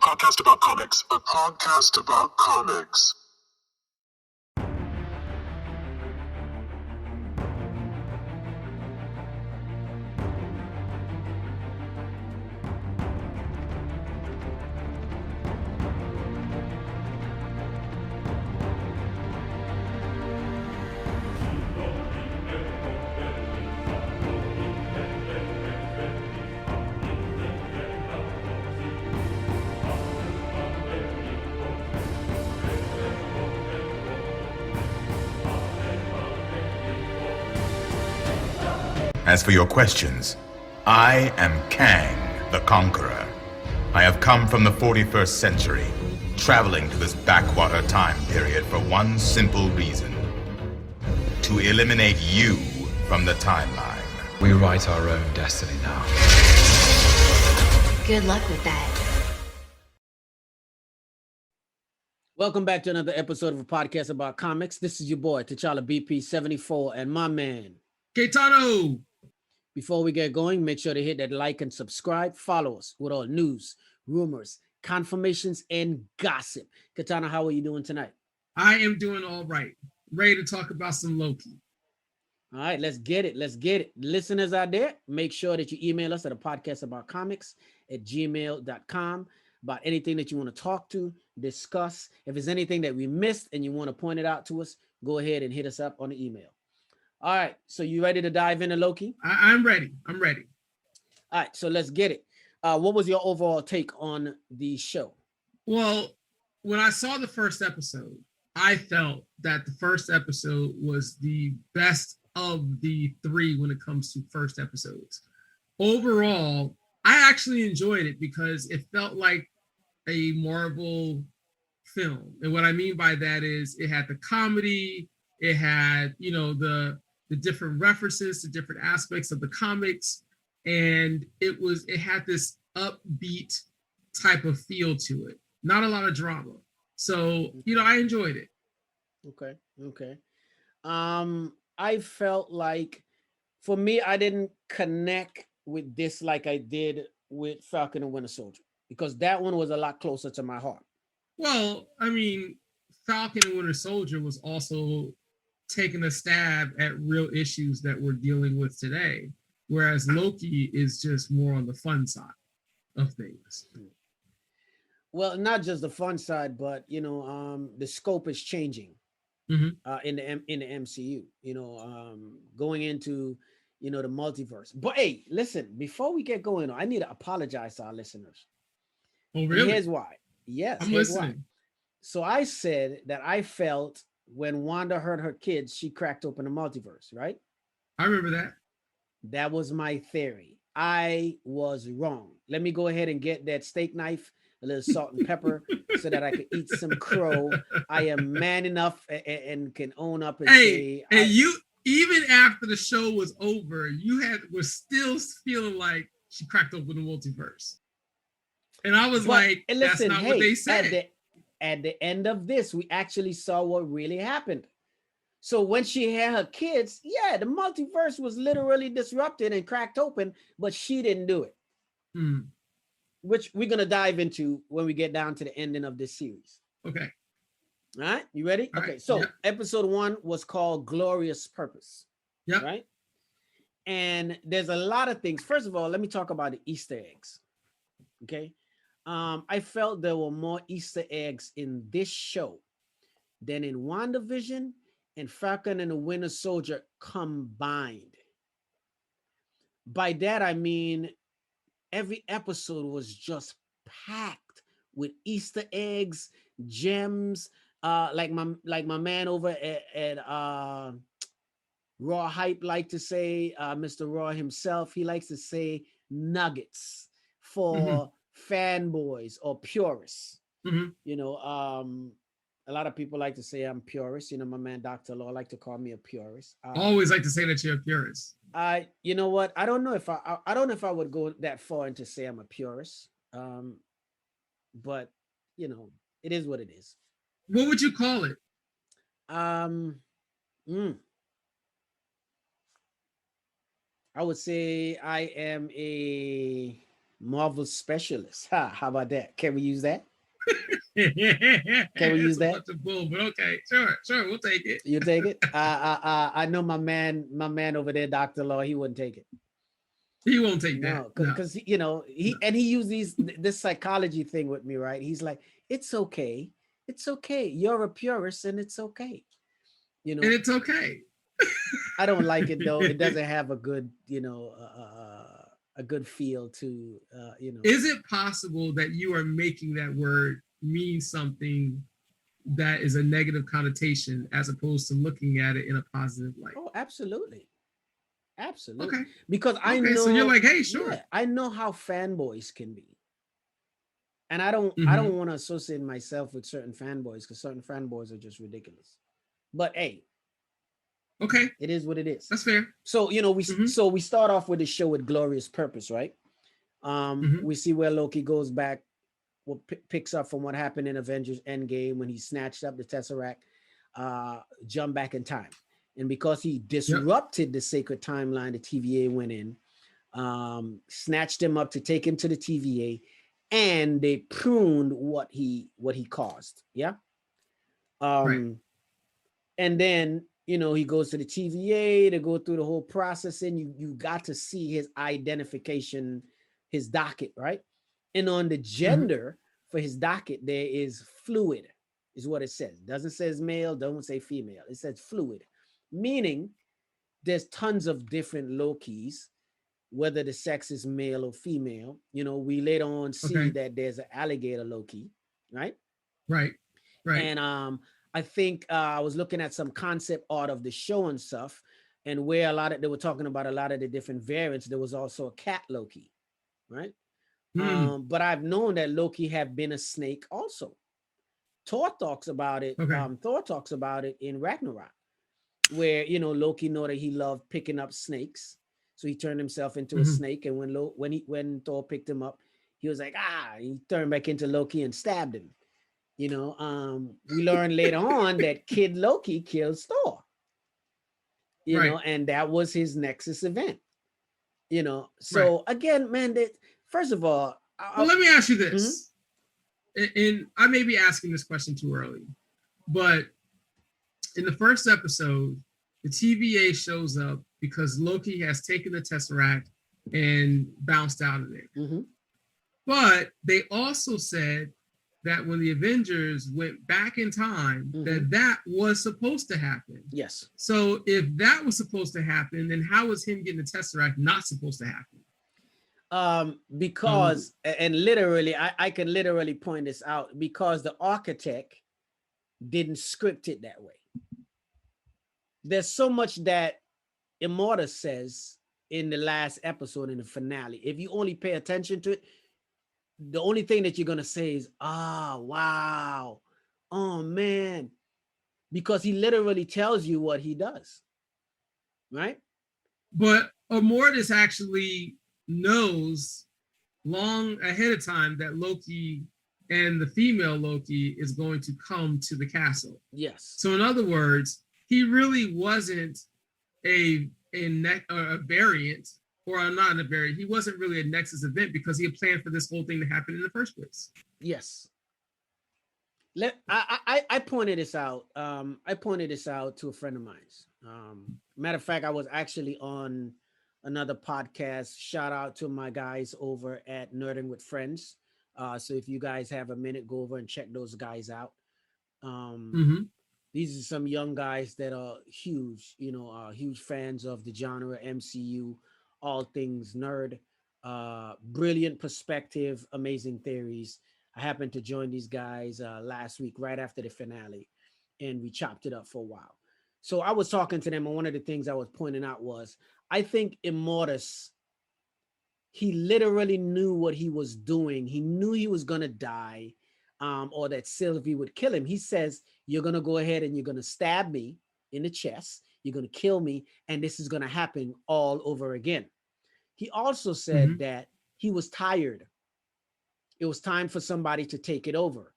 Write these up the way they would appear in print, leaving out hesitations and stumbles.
podcast about comics. A podcast about comics. As for your questions, I am Kang the Conqueror. I have come from the 41st century, traveling to this backwater time period for one simple reason: to eliminate you from the timeline. We write our own destiny now. Good luck with that. Welcome back to another episode of a podcast about comics. This is your boy, Tchallabp74 and my man, Kei'Tano. Before we get going, make sure to hit that like and subscribe. Follow us with all news, rumors, confirmations, and gossip. Kei'Tano, how are you doing tonight? I am doing all right. Ready to talk about some Loki. All right, let's get it. Let's get it. Listeners out there, make sure that you email us at APodcastAboutComics@gmail.com about anything that you want to talk to, discuss. If there's anything that we missed and you want to point it out to us, go ahead and hit us up on the email. All right, so you ready to dive into Loki? I'm ready. I'm ready. All right, so let's get it. What was your overall take on the show? Well, when I saw the first episode, I felt that the first episode was the best of the three when it comes to first episodes. Overall, I actually enjoyed it because it felt like a Marvel film. And what I mean by that is it had the comedy, it had, the different references to different aspects of the comics, and it had this upbeat type of feel to it. Not a lot of drama. So, I enjoyed it. Okay. I felt like, for me, I didn't connect with this like I did with Falcon and Winter Soldier, because that one was a lot closer to my heart. Well, I mean, Falcon and Winter Soldier was also taking a stab at real issues that we're dealing with today, whereas Loki is just more on the fun side of things. Well, not just the fun side, but the scope is changing in the MCU. Going into the multiverse. But hey, listen, before we get going, I need to apologize to our listeners. Oh, really? And here's why. Yes, I'm here's listening. why. So I said that I felt when Wanda heard her kids, she cracked open the multiverse, right? I remember that. That was my theory. I was wrong. Let me go ahead and get that steak knife, a little salt and pepper, so that I could eat some crow. I am man enough and can own up and say. And you, even after the show was over, was still feeling like she cracked open the multiverse. And I was like, that's not what they said. At the end of this, we actually saw what really happened. So when she had her kids, yeah, the multiverse was literally disrupted and cracked open, but she didn't do it. Which we're going to dive into when we get down to the ending of this series. Okay. All right, you ready? All okay, right. so Yep. Episode 1 was called Glorious Purpose. Yeah. Right? And there's a lot of things. First of all, let me talk about the Easter eggs. Okay. I felt there were more Easter eggs in this show than in WandaVision and Falcon and the Winter Soldier combined. By that, I mean, every episode was just packed with Easter eggs, gems, like my man over at Raw Hype like to say, Mr. Raw himself, he likes to say nuggets for fanboys or purists. A lot of people like to say I'm purist. My man Dr. Law like to call me a purist. Always like to say that you're a purist. You know what? I don't know if I would go that far into say I'm a purist. But it is what it is. What would you call it? I would say I am a Marvel specialist. Ha, how about that? Can we use that? Can we use that? Bunch of bull, but okay, sure, we'll take it. You take it? I know my man over there, Dr. Law, he wouldn't take it. He won't take No, that. because you know, he used this psychology thing with me, right? He's like, it's okay. It's okay. You're a purist and it's okay. You know, and it's okay. I don't like it though. It doesn't have a good, you know, a good feel to, you know. Is it possible that you are making that word mean something that is a negative connotation as opposed to looking at it in a positive light? Oh, absolutely. Absolutely. Okay. Because I know. So you're like, hey, sure. Yeah, I know how fanboys can be. And I don't want to associate myself with certain fanboys because certain fanboys are just ridiculous. But hey, okay, it is what it is. That's fair. So you know, we start off with the show with glorious purpose, right? We see where Loki goes back, picks up from what happened in Avengers Endgame when he snatched up the Tesseract, jumped back in time, and because he disrupted the sacred timeline, the TVA went in, snatched him up to take him to the TVA. And they pruned what he caused. Yeah. And then, you know, he goes to the TVA to go through the whole process, and you got to see his identification, his docket, right? And on the gender for his docket, there is fluid, is what it says. Doesn't say male, don't say female. It says fluid, meaning there's tons of different Lokis, whether the sex is male or female. You know, we later on see that there's an alligator Loki, right? Right. And I think I was looking at some concept art of the show and stuff, and where they were talking about a lot of the different variants. There was also a cat Loki, right? But I've known that Loki have been a snake also. Thor talks about it. Thor talks about it in Ragnarok, where, you know, Loki know that he loved picking up snakes. So he turned himself into a snake, and when Thor picked him up, he was like, he turned back into Loki and stabbed him. You know, we learned later on that Kid Loki kills Thor. You know, and that was his Nexus event. You know, so again, man, first of all, well, let me ask you this, and I may be asking this question too early, but in the first episode, the TVA shows up because Loki has taken the Tesseract and bounced out of there. But they also said that when the Avengers went back in time, that was supposed to happen. Yes. So if that was supposed to happen, then how was him getting the Tesseract not supposed to happen? Because, and literally, I can literally point this out, because the architect didn't script it that way. There's so much that Immortus says in the last episode, in the finale. If you only pay attention to it, the only thing that you're going to say is, wow, oh man, because he literally tells you what he does, right? But Immortus actually knows long ahead of time that Loki and the female Loki is going to come to the castle. Yes. So in other words, he really wasn't a variant, or not a variant. He wasn't really a Nexus event because he had planned for this whole thing to happen in the first place. Yes. I pointed this out. I pointed this out to a friend of mine. Matter of fact, I was actually on another podcast. Shout out to my guys over at Nerding with Friends. So if you guys have a minute, go over and check those guys out. These are some young guys that are huge, you know, huge fans of the genre, MCU, all things nerd, brilliant perspective, amazing theories. I happened to join these guys last week, right after the finale, and we chopped it up for a while. So I was talking to them, and one of the things I was pointing out was, I think Immortus, he literally knew what he was doing. He knew he was going to die, or that Sylvie would kill him. He says, you're going to go ahead and you're going to stab me in the chest. You're going to kill me. And this is going to happen all over again. He also said that he was tired. It was time for somebody to take it over.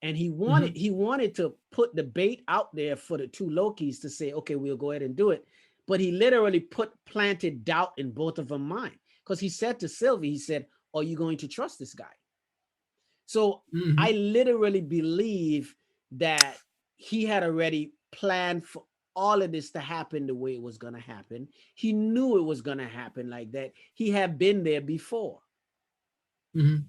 And he wanted to put the bait out there for the two Lokis to say, okay, we'll go ahead and do it. But he literally planted doubt in both of them mind. Because he said to Sylvie, he said, or are you going to trust this guy? So Mhm. I literally believe that he had already planned for all of this to happen the way it was going to happen. He knew it was going to happen like that. He had been there before. Mhm.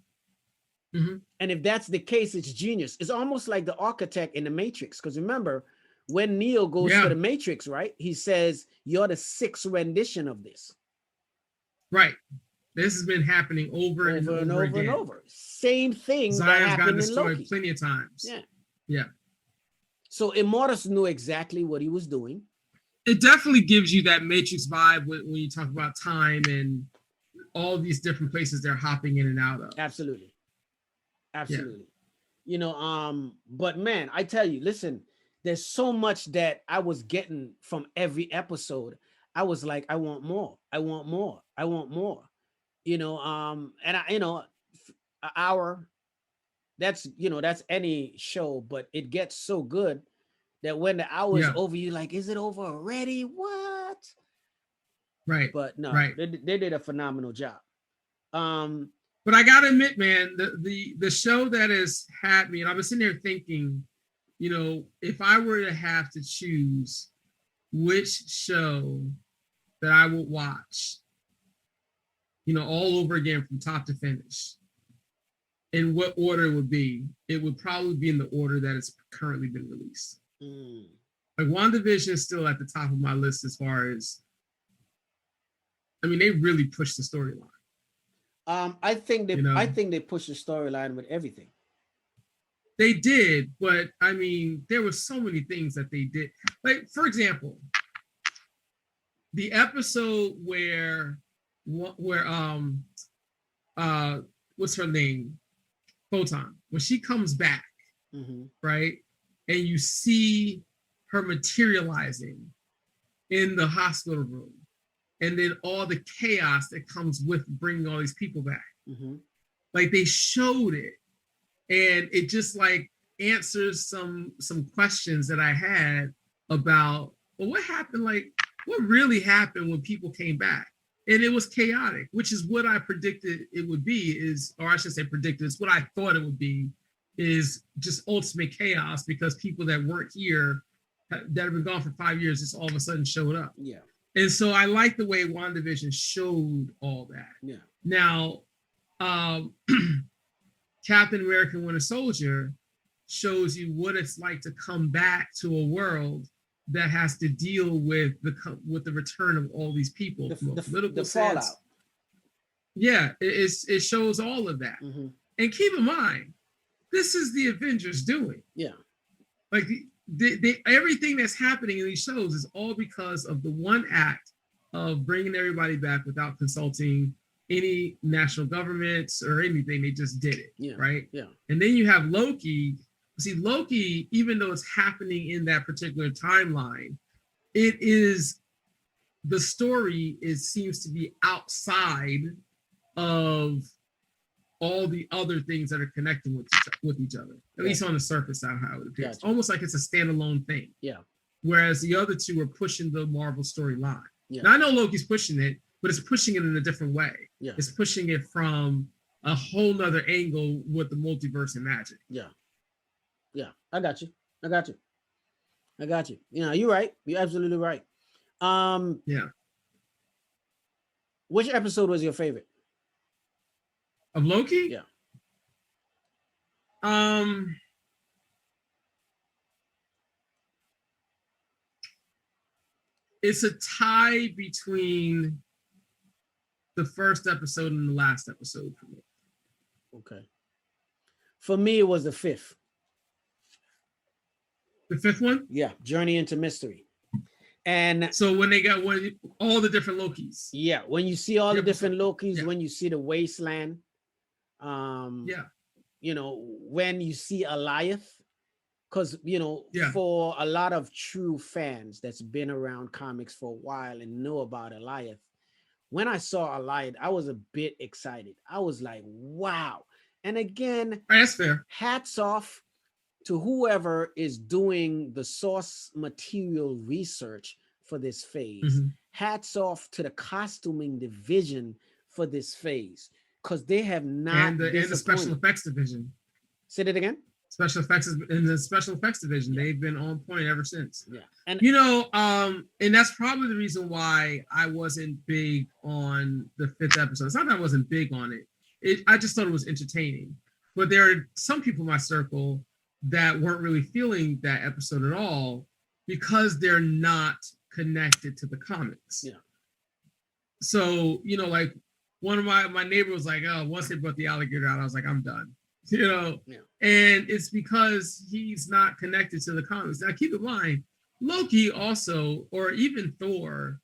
Mhm. And if that's the case, it's genius. It's almost like the architect in the Matrix. Because remember, when Neo goes Yeah. to the Matrix, right? He says, "You're the sixth rendition of this." Right. This has been happening over and over and over again. and over. Same thing that Zion's gotten happened in destroyed Loki. plenty of times. Yeah. Yeah. So Immortus knew exactly what he was doing. It definitely gives you that Matrix vibe when you talk about time and all these different places they're hopping in and out of. Absolutely. Absolutely. You know, but man, I tell you, listen, there's so much that I was getting from every episode. I was like, I want more. I want more. I want more. You know, and I, you know, an hour, that's, you know, that's any show, but it gets so good that when the hour's over, you're like, is it over already? What? Right. But no, right. they did a phenomenal job. But I gotta admit, man, the show that has had me, and I've been sitting there thinking, you know, if I were to have to choose which show that I would watch, you know, all over again from top to finish, in what order it would probably be in the order that it's currently been released. Like WandaVision is still at the top of my list as far as, I mean, they really pushed the storyline. I think they pushed the storyline with everything. They did, but I mean, there were so many things that they did. Like, for example, the episode where what's her name? Photon, when she comes back, right? And you see her materializing in the hospital room, and then all the chaos that comes with bringing all these people back. Like, they showed it, and it just like answers some questions that I had about, well, what happened? Like, what really happened when people came back? And it was chaotic, which is what I predicted it would be, or I should say predicted, it's what I thought it would be, is just ultimate chaos, because people that weren't here, that have been gone for 5 years, just all of a sudden showed up. Yeah. And so I like the way WandaVision showed all that. Yeah. Now, Captain America Winter Soldier shows you what it's like to come back to a world that has to deal with the return of all these people, the fallout. Yeah, it shows all of that. And keep in mind, this is the Avengers doing. Yeah. Like everything that's happening in these shows is all because of the one act of bringing everybody back without consulting any national governments or anything. They just did it. Yeah. Right. Yeah. And then you have Loki. See, Loki, even though it's happening in that particular timeline, the story seems to be outside of all the other things that are connecting with each other, at least on the surface, how it appears. Gotcha. Almost like it's a standalone thing. Yeah. Whereas the other two are pushing the Marvel storyline. Yeah. Now, I know Loki's pushing it, but it's pushing it in a different way. Yeah. It's pushing it from a whole nother angle with the multiverse and magic. Yeah. Yeah. I got you. You know, you're right. You're absolutely right. Yeah. Which episode was your favorite? Of Loki? Yeah. It's a tie between the first episode and the last episode for me. Okay. For me, it was the fifth. The fifth one? Yeah. Journey into Mystery. And so when they got all the different Lokis. Yeah. When you see all the different Lokis, yeah. When you see the wasteland, yeah. You know, when you see Alioth, because, you know, yeah. for a lot of true fans that's been around comics for a while and know about Alioth, when I saw Alioth, I was a bit excited. I was like, wow. And again, that's fair. Hats off to whoever is doing the source material research for this phase. Hats off to the costuming division for this phase. because they have not and the special effects division. Say that again. Special effects in the special effects division, they've been on point ever since. Yeah, and and that's probably the reason why I wasn't big on the 5th episode. It's not that I wasn't big on it. I just thought it was entertaining. But there are some people in my circle that weren't really feeling that episode at all because they're not connected to the comics. Yeah. So like one of my neighbor was like, "Oh, once they brought the alligator out, I was like, I'm done." And it's because he's not connected to the comics. Now keep in mind, Loki also, or even Thor,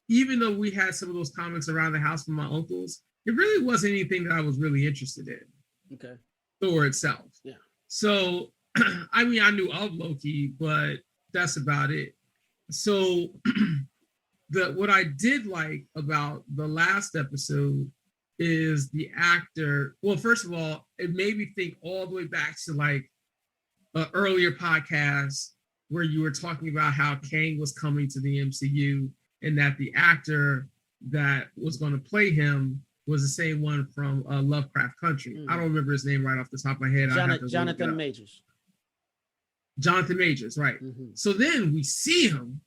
even though we had some of those comics around the house from my uncles, it really wasn't anything that I was really interested in. Okay. Thor itself. Yeah. So I mean, I knew of Loki, but that's about it. So what I did like about the last episode is the actor. Well, first of all, it made me think all the way back to like an earlier podcast where you were talking about how Kang was coming to the MCU and that the actor that was going to play him was the same one from Lovecraft Country. I don't remember his name right off the top of my head. Jonathan Majors. Jonathan Majors, right. So then we see him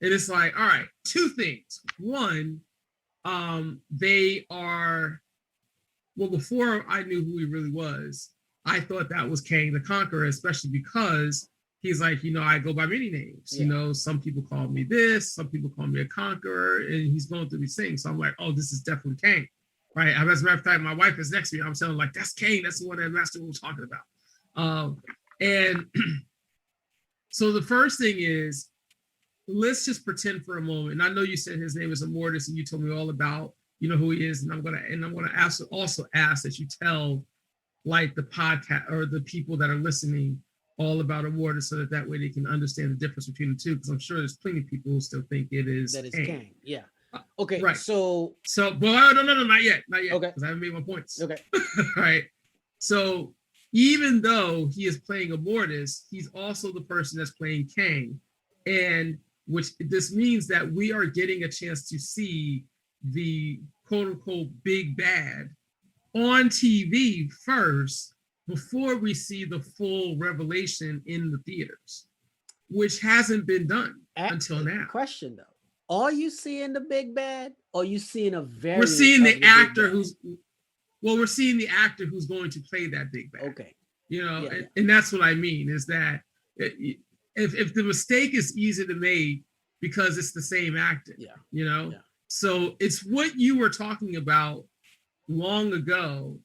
and it's like, all right, two things. One, they are, well, before I knew who he really was, I thought that was Kang the Conqueror, especially because he's like, I go by many names. Some people call me this, some people call me a conqueror, and he's going through these things. So I'm like, oh, this is definitely Kang, right? As a matter of fact, my wife is next to me. I'm saying like, that's Kang. That's the one that Master was talking about. And so the first thing is, let's just pretend for a moment. And I know you said his name is Immortus, and you told me all about, who he is. And I'm gonna also ask that you tell like the podcast or the people that are listening all about Immortus, so that way they can understand the difference between the two. Because I'm sure there's plenty of people who still think it is that is Kang. Kang. Yeah. Okay. Right. So well, no, not yet. Okay. Because I haven't made my points. Okay. Right. So even though he is playing Immortus, he's also the person that's playing Kang, and which this means that we are getting a chance to see the quote unquote big bad on TV first before we see the full revelation in the theaters, which hasn't been done until now. Question though, are you seeing the big bad, or are you seeing a very? We're seeing the actor we're seeing the actor who's going to play that big bad. Okay. And that's what I mean is that if the mistake is easy to make because it's the same actor, so it's what you were talking about long ago.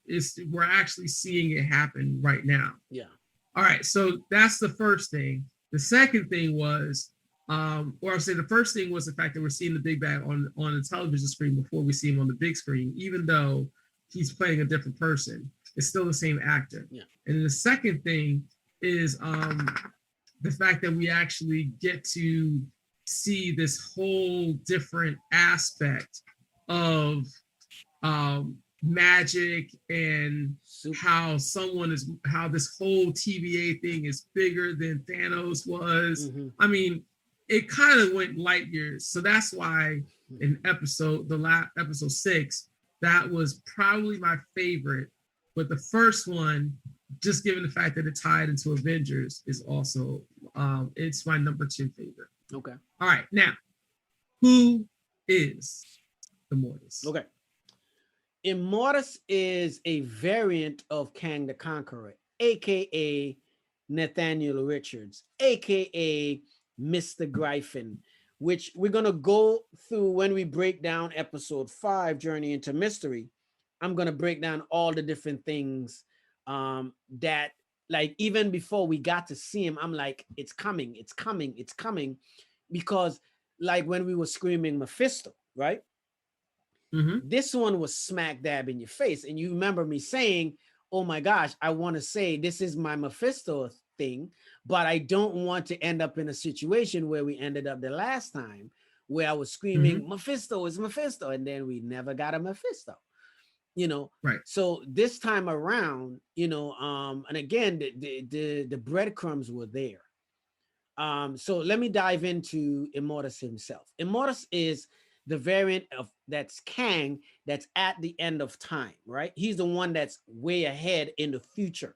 We're actually seeing it happen right now. Yeah. All right. So that's the first thing. The second thing was, or I'll say the first thing was the fact that we're seeing the big bad on the television screen before we see him on the big screen, even though he's playing a different person. It's still the same actor. Yeah. And then the second thing is the fact that we actually get to see this whole different aspect of magic and how this whole TVA thing is bigger than Thanos was. I mean, it kind of went light years. So that's why in episode 6, that was probably my favorite. But the first one, just given the fact that it tied into Avengers, is also it's my number 2 favorite. Okay. All right. Now, who is Immortus? Okay. Immortus is a variant of Kang the Conqueror, aka Nathaniel Richards, aka Mr. Gryphon, which we're gonna go through when we break down episode 5, Journey into Mystery. I'm gonna break down all the different things that, like, even before we got to see him, I'm like, it's coming, because like when we were screaming Mephisto, right? This one was smack dab in your face, and you remember me saying, oh my gosh, I want to say this is my Mephisto thing, but I don't want to end up in a situation where we ended up the last time, where I was screaming Mephisto is Mephisto, and then we never got a Mephisto. Right. So this time around, and again, the breadcrumbs were there. So let me dive into Immortus himself. Immortus is the variant of that's Kang that's at the end of time, right? He's the one that's way ahead in the future,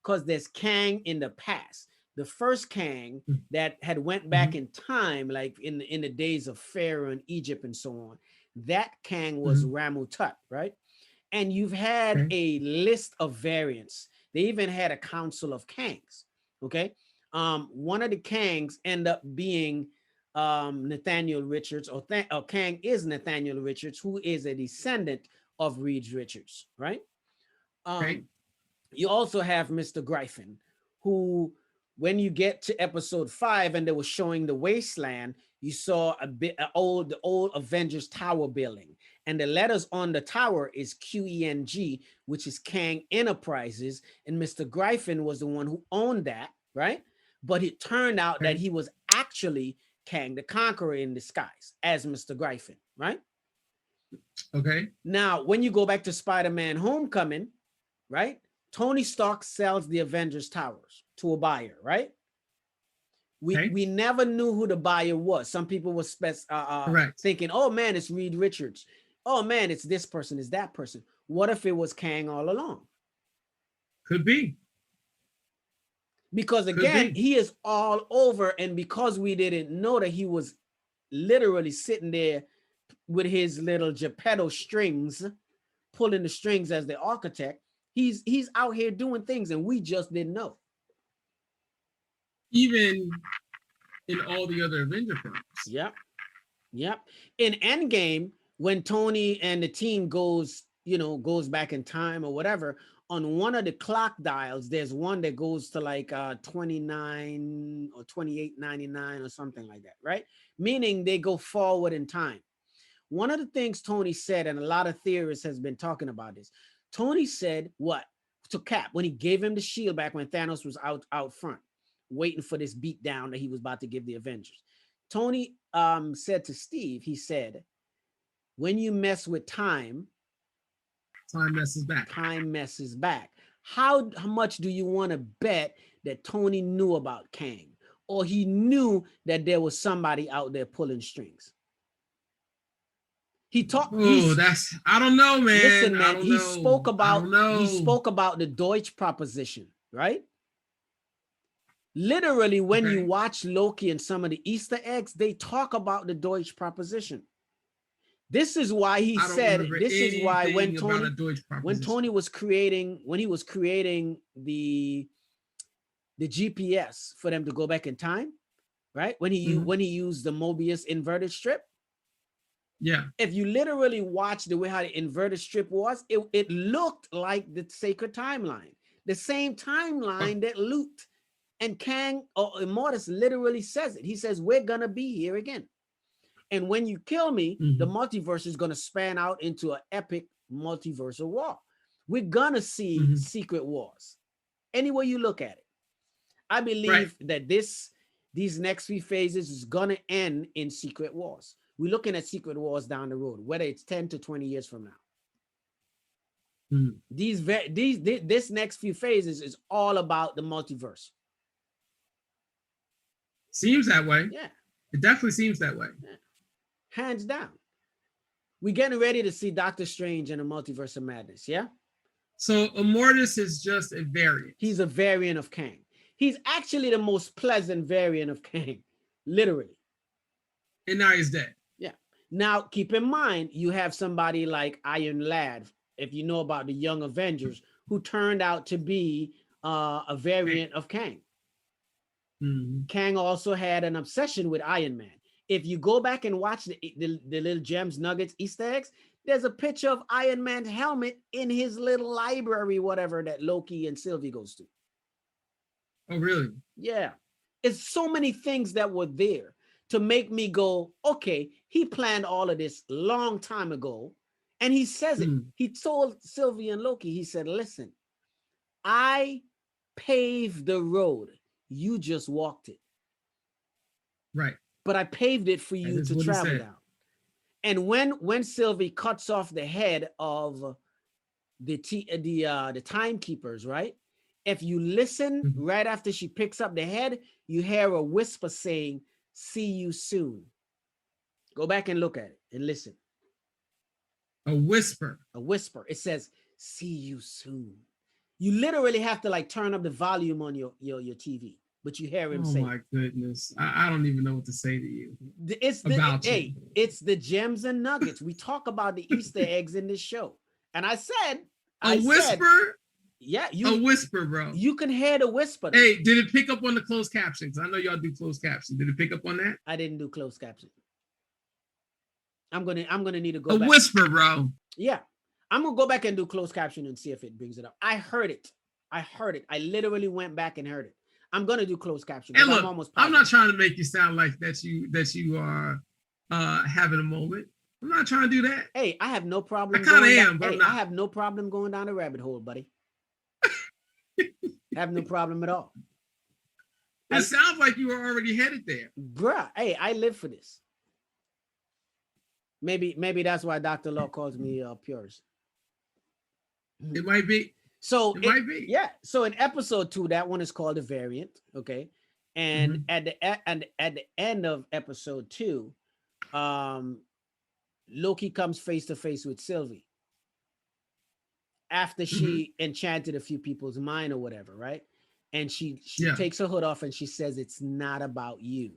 because there's Kang in the past. The first Kang that had went back in time, like in the days of Pharaoh and Egypt and so on, that Kang was Ramu Tut, right? And you've had a list of variants. They even had a council of Kangs, okay? One of the Kangs end up being Nathaniel Richards, or Kang is Nathaniel Richards, who is a descendant of Reed Richards, right? You also have Mr. Gryphon, who, when you get to episode 5 and they were showing the wasteland, you saw the old Avengers Tower building, and the letters on the tower is QENG, which is Kang Enterprises, and Mr. Gryphon was the one who owned that, right? But it turned out that he was actually Kang the Conqueror in disguise as Mr. Gryphon, right? Okay. Now, when you go back to Spider-Man Homecoming, right? Tony Stark sells the Avengers Towers to a buyer, right? We never knew who the buyer was. Some people were thinking, oh man, it's Reed Richards. Oh man, it's this person, it's that person. What if it was Kang all along? Could be. Because again, he is all over, and because we didn't know that he was literally sitting there with his little Geppetto strings, pulling the strings as the architect, he's out here doing things and we just didn't know. Even in all the other Avenger films. Yep. In Endgame, when Tony and the team goes back in time or whatever, on one of the clock dials, there's one that goes to like 29 or 2899 or something like that, right? Meaning they go forward in time. One of the things Tony said, and a lot of theorists has been talking about this, Tony said what to Cap when he gave him the shield back when Thanos was out front, waiting for this beat down that he was about to give the Avengers. Tony said to Steve, he said, when you mess with time messes back. Time messes back. How much do you want to bet that Tony knew about Kang, or he knew that there was somebody out there pulling strings? He talked. Oh, I don't know, man. Listen, man. He spoke about the Deutsch proposition, right? Literally, when you watch Loki and some of the Easter eggs, they talk about the Deutsch proposition. This is why he said. This is why when Tony was creating the GPS for them to go back in time, right? When he used the Mobius inverted strip. Yeah. If you literally watch the way how the inverted strip was, it looked like the sacred timeline, the same timeline that Luke and Kang or Immortus literally says it. He says, we're going to be here again. And when you kill me, the multiverse is going to span out into an epic multiversal war. We're going to see secret wars. Any way you look at it. I believe that these next few phases is going to end in secret wars. We're looking at secret wars down the road, whether it's 10 to 20 years from now. This next few phases is all about the multiverse. Seems that way. Yeah. It definitely seems that way. Yeah. Hands down. We're getting ready to see Doctor Strange in a Multiverse of Madness, yeah? So Immortus is just a variant. He's a variant of Kang. He's actually the most pleasant variant of Kang, literally. And now he's dead. Yeah. Now, keep in mind, you have somebody like Iron Lad, if you know about the Young Avengers, who turned out to be a variant of Kang. Kang also had an obsession with Iron Man. If you go back and watch the little gems, nuggets, Easter eggs, there's a picture of Iron Man's helmet in his little library, whatever, that Loki and Sylvie goes to. Oh, really? Yeah. It's so many things that were there to make me go, okay, he planned all of this long time ago. And he says it. He told Sylvie and Loki, he said, listen, I paved the road. You just walked it. Right. But I paved it for you to travel down. And when Sylvie cuts off the head of the timekeepers, right? If you listen right after she picks up the head, you hear a whisper saying, "See you soon." Go back and look at it and listen. A whisper. A whisper. It says, "See you soon." You literally have to like turn up the volume on your TV, but you hear him say, "Oh my goodness, I don't even know what to say to you." It's the gems and nuggets. We talk about the Easter eggs in this show, and I said, a whisper. Yeah, a whisper, bro. You can hear the whisper. Hey, did it pick up on the closed captions? I know y'all do closed captions. Did it pick up on that? I didn't do closed caption. I'm gonna need to go a back. Whisper, bro. Yeah, I'm gonna go back and do closed caption and see if it brings it up. I heard it. I literally went back and heard it. I'm gonna do closed caption. And look, I'm not trying to make you sound like that you are having a moment. I'm not trying to do that. Hey, I have no problem. I kind of am, but I have no problem going down the rabbit hole, buddy. I have no problem at all. It sounds like you were already headed there. Bruh, hey, I live for this. Maybe that's why Dr. Law calls me purist. It might be. So it might be. Yeah. So in episode 2, that one is called The Variant. Okay. And at the end of episode 2, Loki comes face to face with Sylvie after she enchanted a few people's mind or whatever, right? And she takes her hood off and she says, "It's not about you."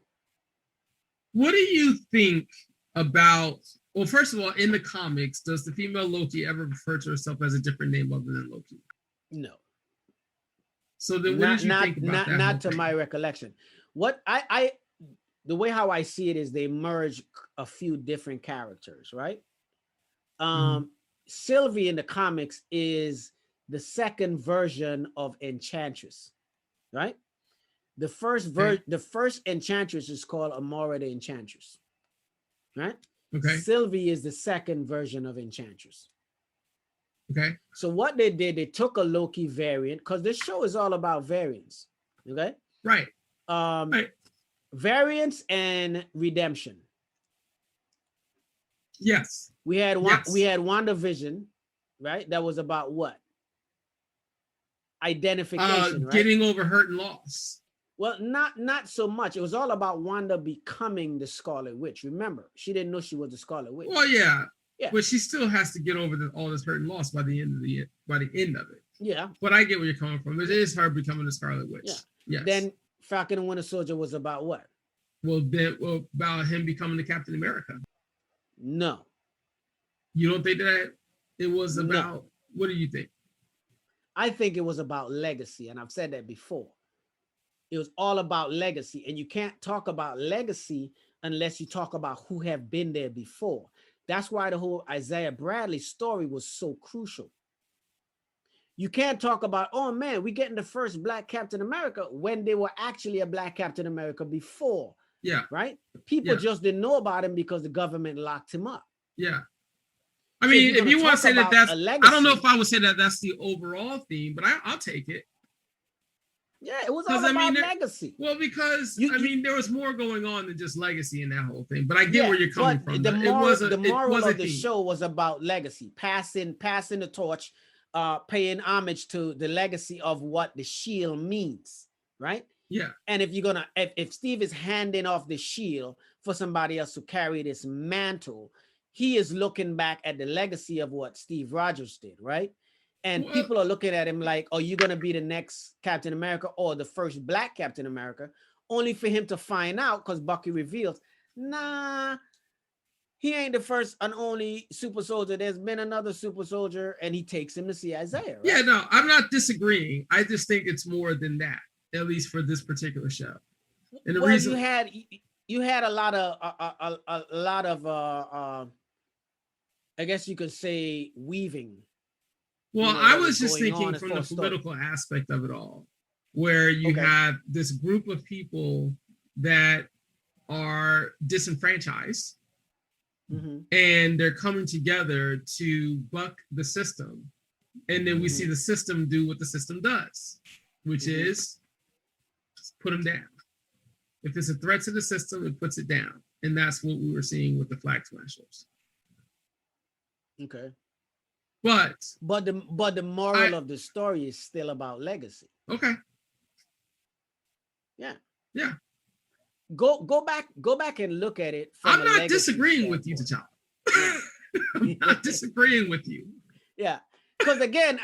What do you think about, well, first of all, in the comics, does the female Loki ever refer to herself as a different name other than Loki? No. So then what did you think about that? Not to my recollection. What the way how I see it is they merge a few different characters, right? Sylvie in the comics is the second version of Enchantress, right? The first Enchantress is called Amora the Enchantress, right? Okay. Sylvie is the second version of Enchantress. Okay. So what they did, they took a Loki variant, because this show is all about variants. Okay. Right. Variants and redemption. Yes. We had WandaVision, right? That was about what? Identification, right? Getting over hurt and loss. Well, not so much. It was all about Wanda becoming the Scarlet Witch. Remember, she didn't know she was the Scarlet Witch. Well, yeah. But she still has to get over all this hurt and loss by the end of it. Yeah. But I get where you're coming from. It is her becoming the Scarlet Witch. Yeah. Yes. Then Falcon and Winter Soldier was about what? Well, about him becoming the Captain America. No. You don't think that it was about? No. What do you think? I think it was about legacy, and I've said that before. It was all about legacy, and you can't talk about legacy unless you talk about who have been there before. That's why the whole Isaiah Bradley story was so crucial. You can't talk about, oh man, we're getting the first Black Captain America when they were actually a Black Captain America before. Yeah. Right? People just didn't know about him because the government locked him up. Yeah. I mean, if you want to say that that's, I don't know if I would say that that's the overall theme, but I'll take it. Yeah, it was all about legacy. Well, because there was more going on than just legacy in that whole thing. But I get where you're coming from. The moral of the show was about legacy, passing the torch, paying homage to the legacy of what the shield means, right? Yeah. And if Steve is handing off the shield for somebody else to carry this mantle, he is looking back at the legacy of what Steve Rogers did, right? And people are looking at him like, are you going to be the next Captain America or the first Black Captain America? Only for him to find out, because Bucky reveals, nah, he ain't the first and only super soldier. There's been another super soldier, and he takes him to see Isaiah. Right? Yeah, no, I'm not disagreeing. I just think it's more than that, at least for this particular show. And the reason you had a lot of I guess you could say weaving. Well, I was just thinking from the political aspect of it all, where you have this group of people that are disenfranchised and they're coming together to buck the system. And then we see the system do what the system does, which is just put them down. If it's a threat to the system, it puts it down. And that's what we were seeing with the Flag Smashers. Okay. But the moral of the story is still about legacy. Okay. Yeah. Yeah. go back and look at it. From I'm not disagreeing with you, T'Challa. I'm not disagreeing with you. Yeah, because again,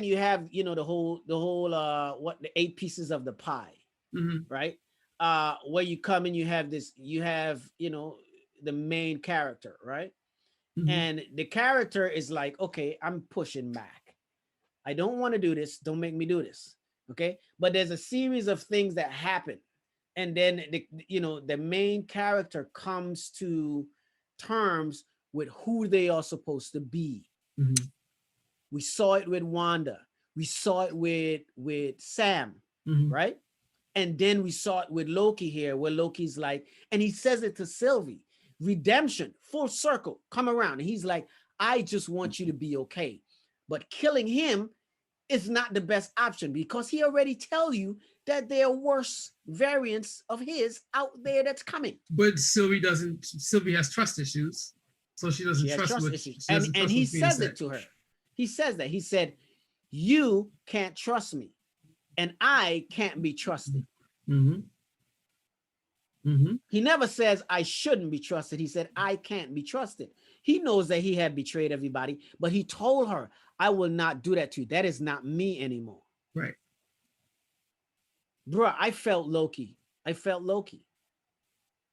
you have the whole what the 8 pieces of the pie, right? Where you come and you have the main character, right? And the character is like, okay, I'm pushing back. I don't want to do this. Don't make me do this. Okay. But there's a series of things that happen. And then the main character comes to terms with who they are supposed to be. We saw it with Wanda. We saw it with Sam, right? And then we saw it with Loki here, where Loki's like, and he says it to Sylvie, redemption, full circle, come around. And he's like, I just want you to be okay. But killing him is not the best option, because he already tell you that there are worse variants of his out there that's coming. But Sylvie has trust issues. So she doesn't trust what issues. And he says it to her. He says that. He said, you can't trust me, and I can't be trusted. He never says I shouldn't be trusted. He said, I can't be trusted. He knows that he had betrayed everybody, but he told her, I will not do that to you. That is not me anymore. Right. Bruh, I felt Loki.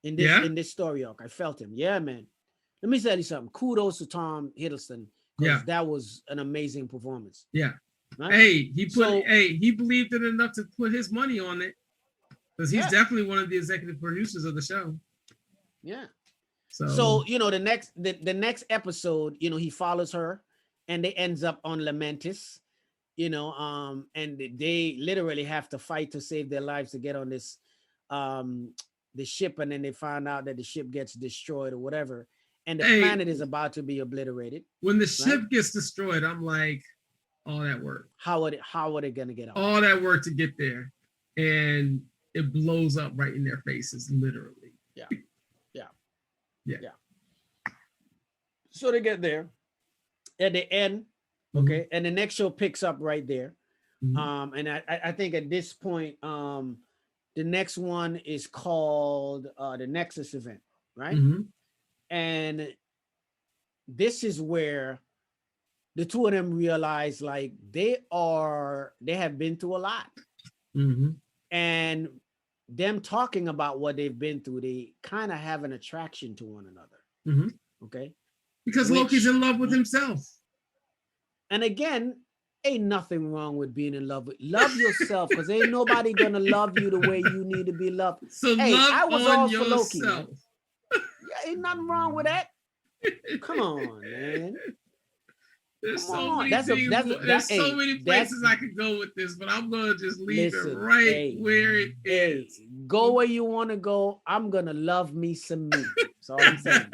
In this story arc. I felt him. Yeah, man. Let me tell you something. Kudos to Tom Hiddleston. Because that was an amazing performance. Yeah. Right? Hey, he believed it enough to put his money on it. Because he's definitely one of the executive producers of the show. Yeah. So the next episode, he follows her, and they ends up on Lamentis, and they literally have to fight to save their lives to get on this the ship, and then they find out that the ship gets destroyed or whatever, and the planet is about to be obliterated. When the ship gets destroyed, I'm like, all that work. How are they gonna get out? All that work to get there, and it blows up right in their faces, literally. Yeah. So they get there at the end, okay, and the next show picks up right there. And I think at this point, the next one is called the Nexus event, right? And this is where the two of them realize, like, they have been through a lot. And them talking about what they've been through, they kind of have an attraction to one another. Okay. Because Loki's in love with himself. And again, ain't nothing wrong with being in love. Love yourself, because ain't nobody gonna love you the way you need to be loved. So I was all yourself. for Loki. Man. Yeah, ain't nothing wrong with that. Come on, man. There's so many places I could go with this, but I'm gonna just leave it right where it is. Go where you want to go. I'm gonna love me some me. That's all I'm saying.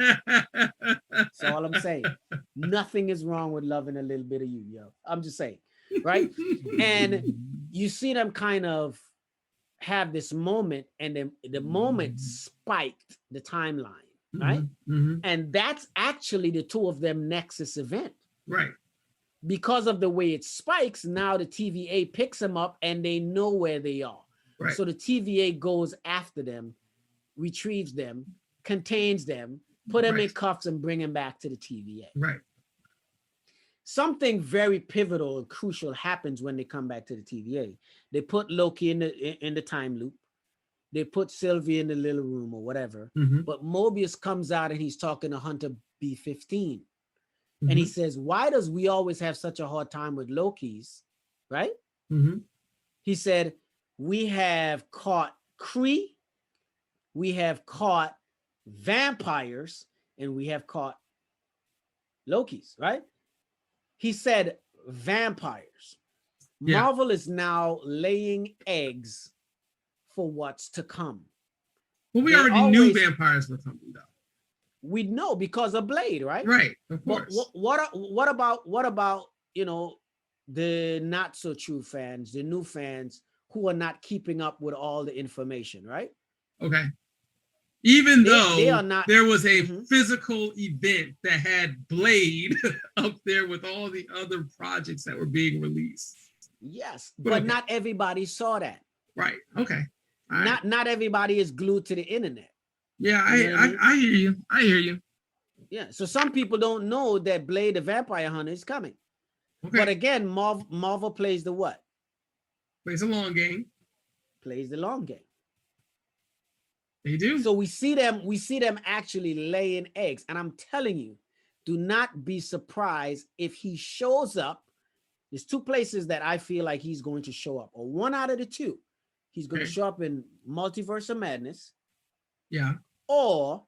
That's all I'm saying. Nothing is wrong with loving a little bit of you, yo. I'm just saying, right? And you see them kind of have this moment, and then the moment spiked the timeline, right? And that's actually the two of them Nexus event. Right. Because of the way it spikes, now the TVA picks them up and they know where they are. Right. So the TVA goes after them, retrieves them, contains them, put them in cuffs, and bring them back to the TVA. Right. Something very pivotal and crucial happens when they come back to the TVA. They put Loki in the time loop. They put Sylvie in the little room or whatever. But Mobius comes out and he's talking to Hunter B-15. And he says, why does we always have such a hard time with Lokis, right? He said, we have caught Kree, we have caught vampires, and we have caught Lokis, right? He said vampires. Yeah. Marvel is now laying eggs for what's to come. Well, we already knew vampires were coming, though. We know because of Blade, right? Right, of course. What about the not so true fans, the new fans who are not keeping up with all the information, right? Okay. Even though they are not, there was a physical event that had Blade up there with all the other projects that were being released. Yes, but not everybody saw that. Right. Okay. right. Not everybody is glued to the internet. Yeah, You know what I mean? I hear you. I hear you. Yeah, so some people don't know that Blade the Vampire Hunter is coming. Okay. But again, Marvel plays the what? Plays a long game. Plays the long game. They do. So we see them actually laying eggs. And I'm telling you, do not be surprised if he shows up. There's two places that I feel like he's going to show up, or one out of the two. He's going to show up in Multiverse of Madness. Yeah. Or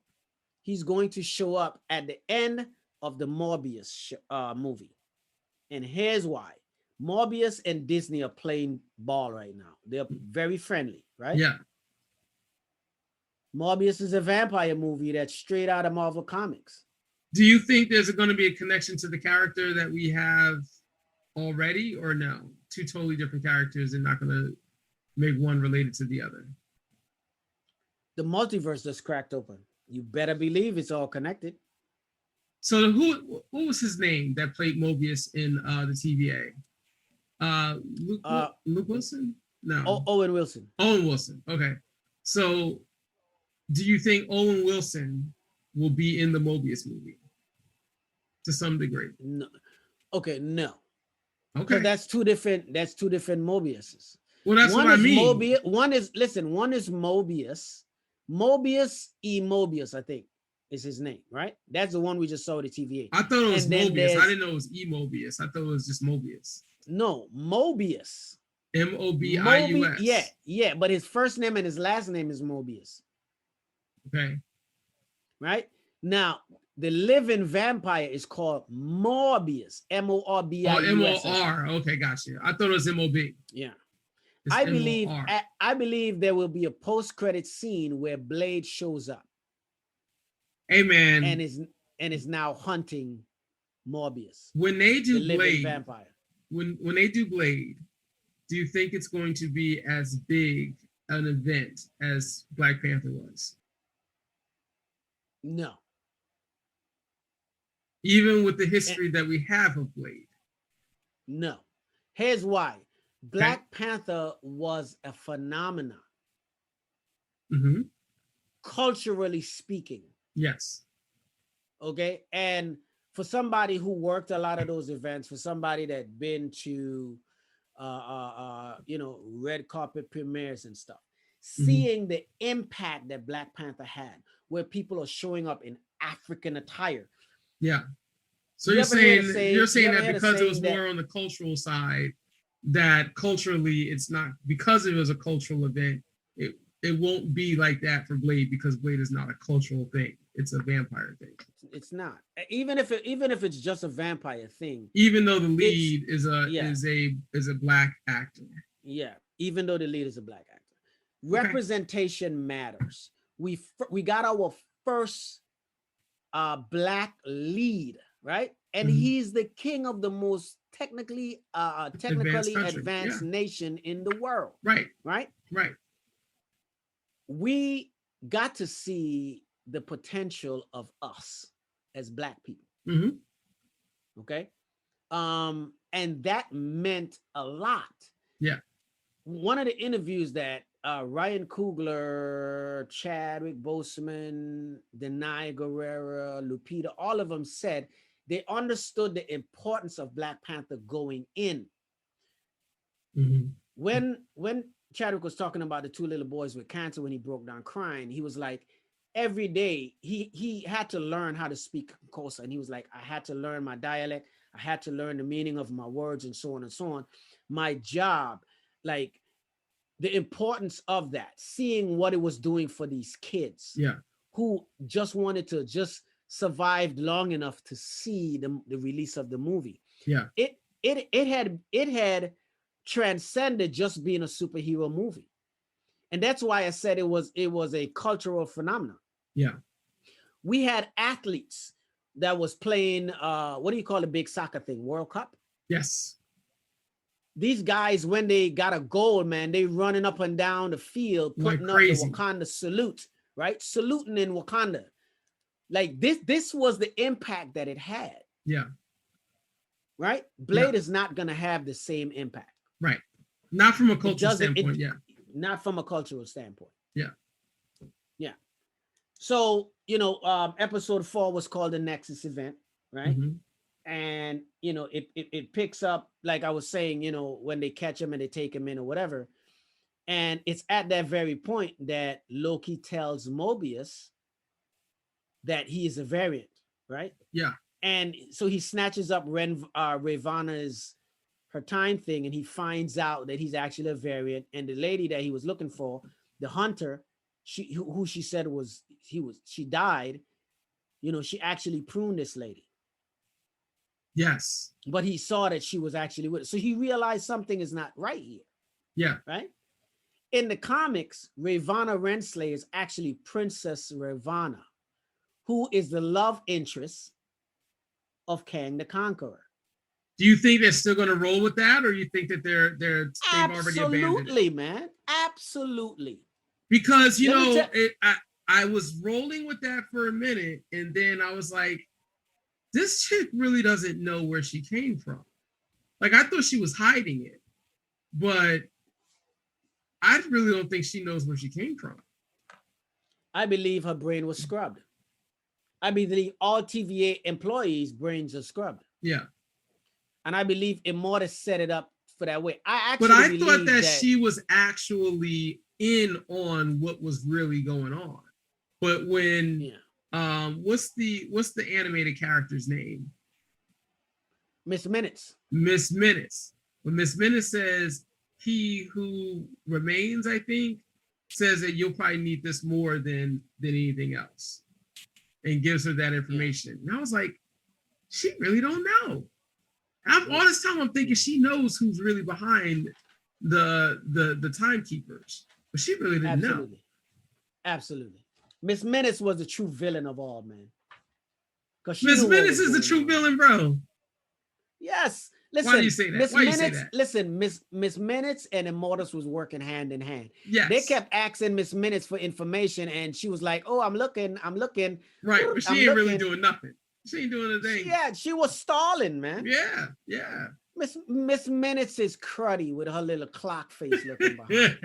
he's going to show up at the end of the Morbius movie. And here's why. Morbius and Disney are playing ball right now. They're very friendly, right? Yeah. Morbius is a vampire movie that's straight out of Marvel Comics. Do you think there's going to be a connection to the character that we have already, or no? Two totally different characters and not going to make one related to the other? The multiverse just cracked open. You better believe it's all connected. So who was his name that played Mobius in the TVA? Luke Wilson? No. Owen Wilson. Owen Wilson. Okay. So do you think Owen Wilson will be in the Mobius movie to some degree? No. Okay, no. Okay. That's two different Mobiuses. Well, that's what I mean. One is Mobius. Mobius, I think, is his name, right? That's the one we just saw at the TVA. I thought it was Mobius. I didn't know it was Mobius. I thought it was just Mobius. No, Mobius. Mobius. Yeah, but his first name and his last name is Mobius. Okay. Right? Now, the living vampire is called Morbius. Morbius. Oh, MOR. Okay, gotcha. I thought it was MOB. Yeah. It's I MOR. believe there will be a post-credit scene where Blade shows up. Hey man. And is now hunting Morbius. When they do the Blade, vampire. When they do Blade, do you think it's going to be as big an event as Black Panther was? No. Even with the history that we have of Blade? No. Here's why. Black Panther was a phenomenon. Mm-hmm. Culturally speaking. Yes. Okay. And for somebody who worked a lot of those events, for somebody that been to red carpet premieres and stuff, seeing the impact that Black Panther had, where people are showing up in African attire. Yeah. So you're saying that because it was more on the cultural side, that culturally it's not, because it was a cultural event, it won't be like that for Blade, because Blade is not a cultural thing. It's a vampire thing. It's not. Even if it's just a vampire thing. Even though the lead is a black actor. Yeah. Even though the lead is a black actor. Representation matters. We got our first black lead, right? And he's the king of the most technically advanced nation in the world. Right. We got to see the potential of us as black people. Okay. And that meant a lot. Yeah. One of the interviews that Ryan Coogler, Chadwick Boseman, Denai Guerrera, Lupita, all of them said they understood the importance of Black Panther going in. When Chadwick was talking about the two little boys with cancer, when he broke down crying, he was like, every day he had to learn how to speak Xhosa, and he was like, I had to learn my dialect, I had to learn the meaning of my words, and so on and so on. My job, like the importance of that, seeing what it was doing for these kids, who just wanted to just survive long enough to see the release of the movie. It had transcended just being a superhero movie. And that's why I said it was a cultural phenomenon. Yeah. We had athletes that was playing, what do you call the big soccer thing? World Cup? Yes. These guys, when they got a goal, man, they running up and down the field, putting up the Wakanda salute, right? Saluting in Wakanda. Like this was the impact that it had. Yeah. Right? Blade is not going to have the same impact. Right. Not from a cultural standpoint, not from a cultural standpoint. Yeah. Yeah. So, episode 4 was called the Nexus event, right? Mhm. And, it picks up, like I was saying, when they catch him and they take him in or whatever. And it's at that very point that Loki tells Mobius that he is a variant, right? Yeah. And so he snatches up Rayvana's her time thing, and he finds out that he's actually a variant. And the lady that he was looking for, the hunter, who she said she died. She actually pruned this lady. Yes. But he saw that she was actually with it. So he realized something is not right here. Yeah. Right? In the comics, Rayvana Renslayer is actually Princess Rayvana, who is the love interest of Kang the Conqueror. Do you think they're still going to roll with that, or you think that they've already abandoned it? Absolutely, man. Absolutely. Because I was rolling with that for a minute, and then I was like, this chick really doesn't know where she came from. Like, I thought she was hiding it, but I really don't think she knows where she came from. I believe her brain was scrubbed. I believe all TVA employees' brains are scrubbed. Yeah. And I believe Immortus set it up for that way. I thought that she was actually in on what was really going on. But when what's the animated character's name? Miss Minutes. Miss Minutes. When Miss Minutes says he who remains, I think, says that you'll probably need this more than anything else, and gives her that information. And I was like, she really don't know. All this time I'm thinking she knows who's really behind the timekeepers, but she really didn't know. Absolutely. Miss Minutes was the true villain of all, man. Miss Minutes is the true villain, bro. Yes. Listen, why do you say that? Why do you say that? Listen, Miss Minutes and Immortus was working hand in hand. Yes. They kept asking Miss Minutes for information, and she was like, "Oh, I'm looking." Right, but she ain't really doing nothing. She ain't doing a thing. Yeah, she was stalling, man. Yeah. Miss Minutes is cruddy with her little clock face looking behind.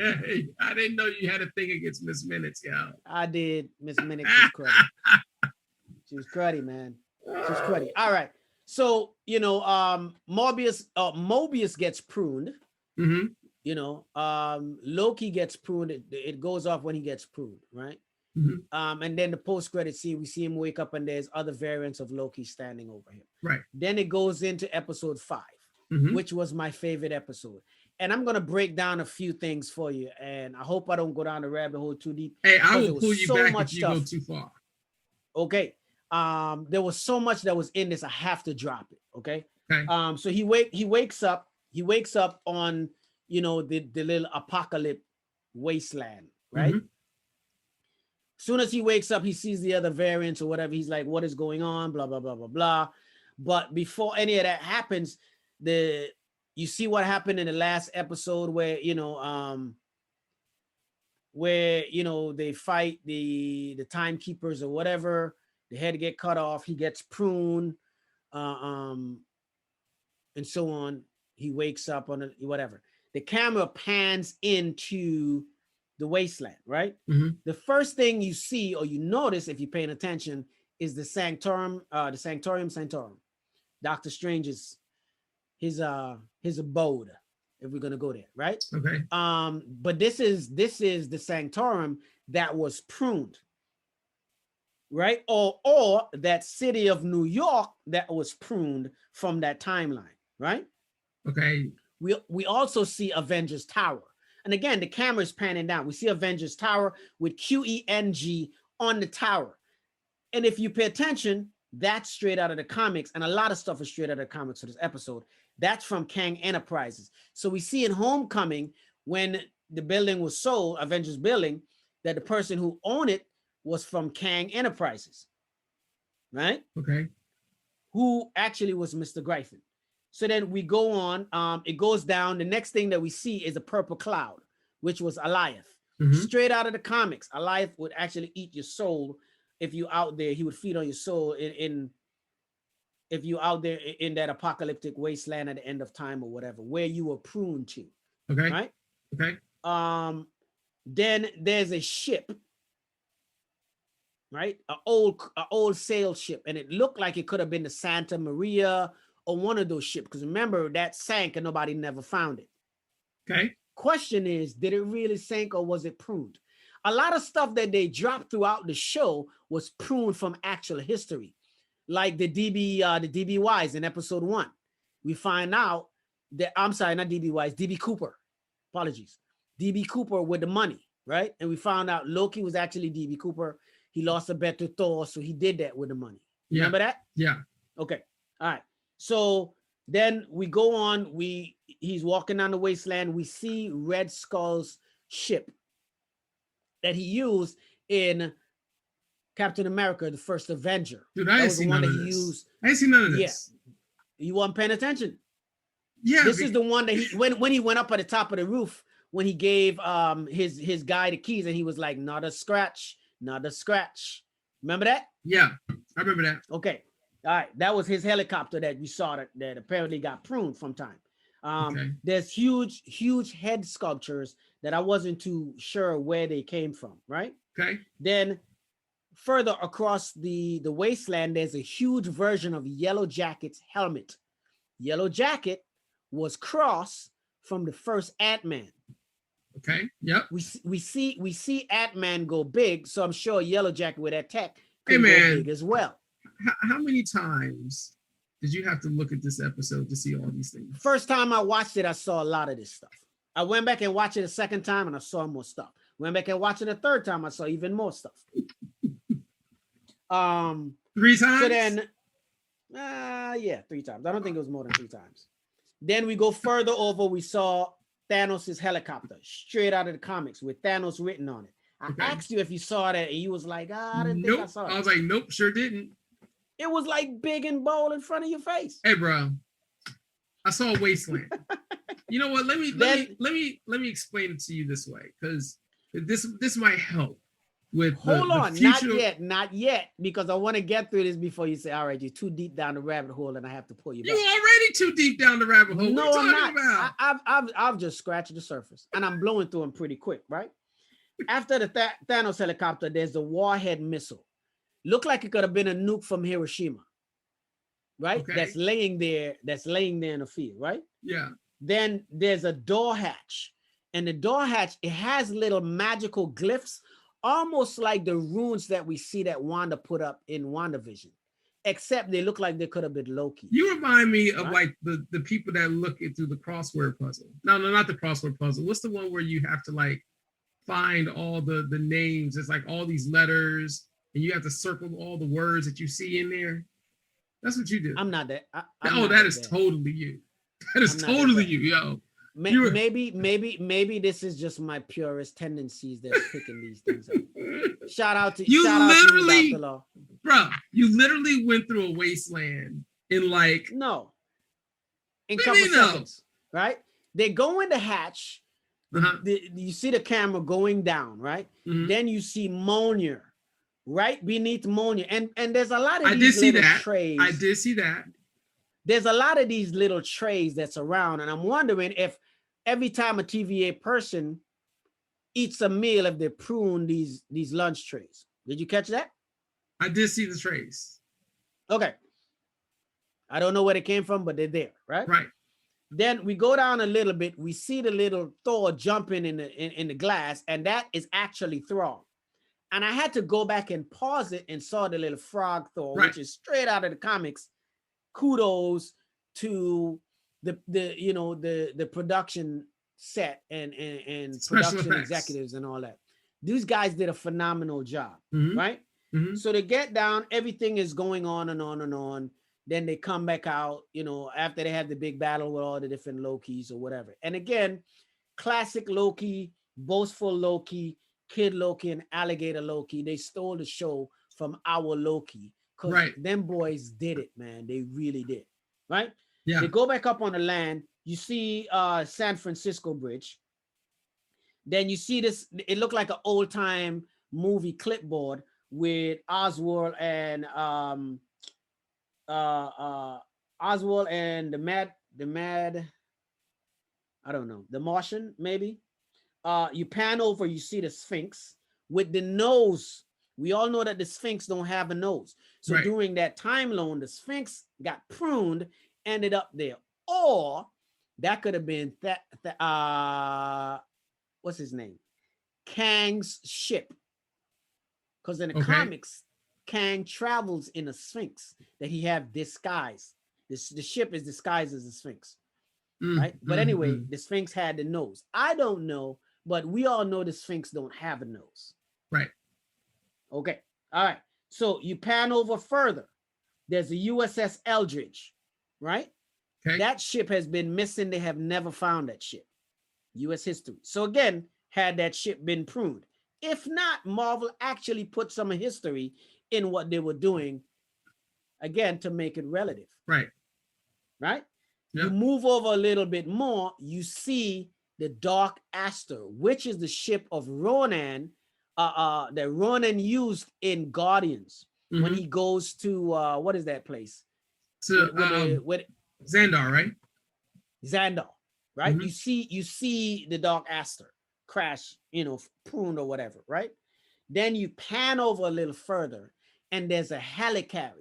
I didn't know you had a thing against Miss Minutes, yo. I did. Miss Minutes is cruddy. She was cruddy, man. She was cruddy. All right. So, Mobius gets pruned. Mm-hmm. Loki gets pruned. It goes off when he gets pruned, right? Mm-hmm. And then the post-credit scene, we see him wake up and there's other variants of Loki standing over him. Right. Then it goes into episode 5, which was my favorite episode. And I'm gonna break down a few things for you. And I hope I don't go down the rabbit hole too deep. Hey, I will pull you back if you go too far. Okay. There was so much that was in this. I have to drop it. Okay. So he wakes up on the little apocalypse wasteland, right? Mm-hmm. Soon as he wakes up, he sees the other variants or whatever. He's like, what is going on? Blah, blah, blah, blah, blah. But before any of that happens, you see what happened in the last episode where, they fight the timekeepers or whatever. The head get cut off. He gets pruned, and so on. He wakes up on whatever. The camera pans into the wasteland, right? Mm-hmm. The first thing you see or you notice if you're paying attention is the Sanctorum, Sanctorum. Doctor Strange's his abode, if we're gonna go there, right? Okay. But this is the Sanctorum that was pruned, right? Or that city of New York that was pruned from that timeline, right? Okay. We also see Avengers Tower. And again, the camera is panning down. We see Avengers Tower with QENG on the tower. And if you pay attention, that's straight out of the comics. And a lot of stuff is straight out of the comics for this episode. That's from Kang Enterprises. So we see in Homecoming, when the building was sold, Avengers building, that the person who owned it was from Kang Enterprises, right? Okay. Who actually was Mr. Gryphon. So then we go on, it goes down. The next thing that we see is a purple cloud, which was Alioth. Mm-hmm. Straight out of the comics, Alioth would actually eat your soul if you out there. He would feed on your soul if you out there in that apocalyptic wasteland at the end of time or whatever, where you were pruned to. Okay. Right? Okay. Then there's a ship, right? An old sail ship, and it looked like it could have been the Santa Maria or one of those ships. Because remember, that sank and nobody never found it. Okay. Question is, did it really sink or was it pruned? A lot of stuff that they dropped throughout the show was pruned from actual history, like the DB Wise in episode 1. We find out that, I'm sorry, not DB Wise, DB Cooper. Apologies. DB Cooper with the money, right? And we found out Loki was actually DB Cooper. He lost a bet to Thor, so he did that with the money. Remember that? Yeah. Okay. All right. So then we go on. He's walking down the wasteland. We see Red Skull's ship that he used in Captain America, the First Avenger. Dude, I didn't see none of this. I didn't see none of this. Yeah. You weren't paying attention. Yeah. This is the one that he when he went up at the top of the roof, when he gave his guy the keys, and he was like, not a scratch, not a scratch. Remember that? Yeah, I remember that. Okay. All right. That was his helicopter that you saw that apparently got pruned from time. Okay. There's huge head sculptures that I wasn't too sure where they came from, right? Okay. Then further across the wasteland, there's a huge version of Yellow Jacket's helmet. Yellow Jacket was Cross from the first Ant-Man. Okay. Yep. We see Ant-Man go big, so I'm sure Yellow Jacket with that tech could go big as well. How many times did you have to look at this episode to see all these things? First time I watched it, I saw a lot of this stuff. I went back and watched it a second time, and I saw more stuff. Went back and watched it a third time, I saw even more stuff. 3 times? So then, yeah, 3 times. I don't think it was more than 3 times. Then we go further over. We saw Thanos' helicopter straight out of the comics with Thanos written on it. I asked you if you saw that, and you was like, I didn't think I saw it. I was like, nope, sure didn't. It was like big and bold in front of your face. Hey, bro, I saw a wasteland. You know what? Let me explain it to you this way, because this might help with not yet, because I want to get through this before you say, all right, you're too deep down the rabbit hole, and I have to pull you back. You're already too deep down the rabbit hole. No, what are you I'm talking not. about? I've just scratched the surface, and I'm blowing through them pretty quick, right? After the Thanos helicopter, there's the Warhead missile. Looked like it could have been a nuke from Hiroshima, right? Okay. That's laying there in the field, right? Yeah. Then there's a door hatch, and the door hatch, it has little magical glyphs, almost like the runes that we see that Wanda put up in WandaVision, except they look like they could have been Loki. You remind me of like the people that look it through the crossword puzzle. No, not the crossword puzzle. What's the one where you have to like find all the names? It's like all these letters, and you have to circle all the words that you see in there. That's what you do. I'm not that. That is totally you. That is totally you, yo. Maybe this is just my purest tendencies that's picking these things up. Shout out to you, Dr. Law. Bro. You literally went through a wasteland in in couple seconds, right? They go in the hatch. You see the camera going down, right? Mm-hmm. Then you see Mjolnir right beneath Mjolnir, and there's a lot of these little trays. I did see that. There's a lot of these little trays that's around, and I'm wondering if every time a TVA person eats a meal, if they prune these lunch trays. Did you catch that? I did see the trays. Okay. I don't know where they came from, but they're there, right? Right. Then we go down a little bit. We see the little Thor jumping in the glass, and that is actually Thor. And I had to go back and pause it and saw the little frog Thor, which is straight out of the comics. Kudos to the production set and production executives and all that. These guys did a phenomenal job, right? Mm-hmm. So they get down, everything is going on and on and on. Then they come back out, after they have the big battle with all the different Lokis or whatever. And again, classic Loki, boastful Loki, Kid Loki, and Alligator Loki. They stole the show from our Loki. Because them boys did it, man. They really did, right? Yeah. They go back up on the land. You see San Francisco Bridge. Then you see this. It looked like an old-time movie clipboard with Oswald and the Mad. I don't know, the Martian maybe, you pan over, you see the Sphinx with the nose. We all know that the Sphinx don't have a nose. So Right. during that time loan, the Sphinx got pruned, ended up there. Or that could have been what's his name? Kang's ship. Because in the comics, Kang travels in a Sphinx that he have disguised. The ship is disguised as a Sphinx. Right? But anyway, the Sphinx had the nose. I don't know, but we all know the Sphinx don't have a nose. Right. Okay. All right. So you pan over further. There's a USS Eldridge, right? Okay. That ship has been missing. They have never found that ship. U.S. history. So again, had that ship been pruned? If not, Marvel actually put some history in what they were doing, again, to make it relative. Right. Right? Yep. You move over a little bit more, you see the Dark Aster, which is the ship of Ronan, that Ronan used in Guardians when he goes to, what is that place? To Xandar, right? Xandar, right? You see the Dark Aster crash, pruned or whatever, right? Then you pan over a little further, and there's a helicarrier.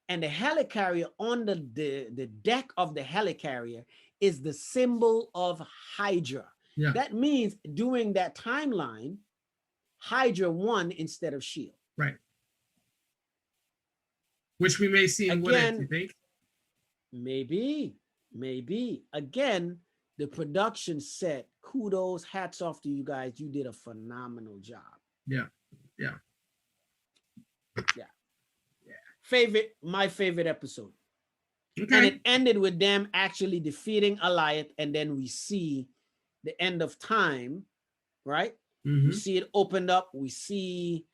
And the helicarrier, on the deck of the helicarrier is the symbol of Hydra. Yeah. That means during that timeline, Hydra won instead of S.H.I.E.L.D. Right. Which we may see in What If, you think? Maybe. Again, the production set, kudos, hats off to you guys. You did a phenomenal job. Yeah. My favorite episode. Okay. And it ended with them actually defeating Alliath, and then we see the end of time, right? We see it opened up. We see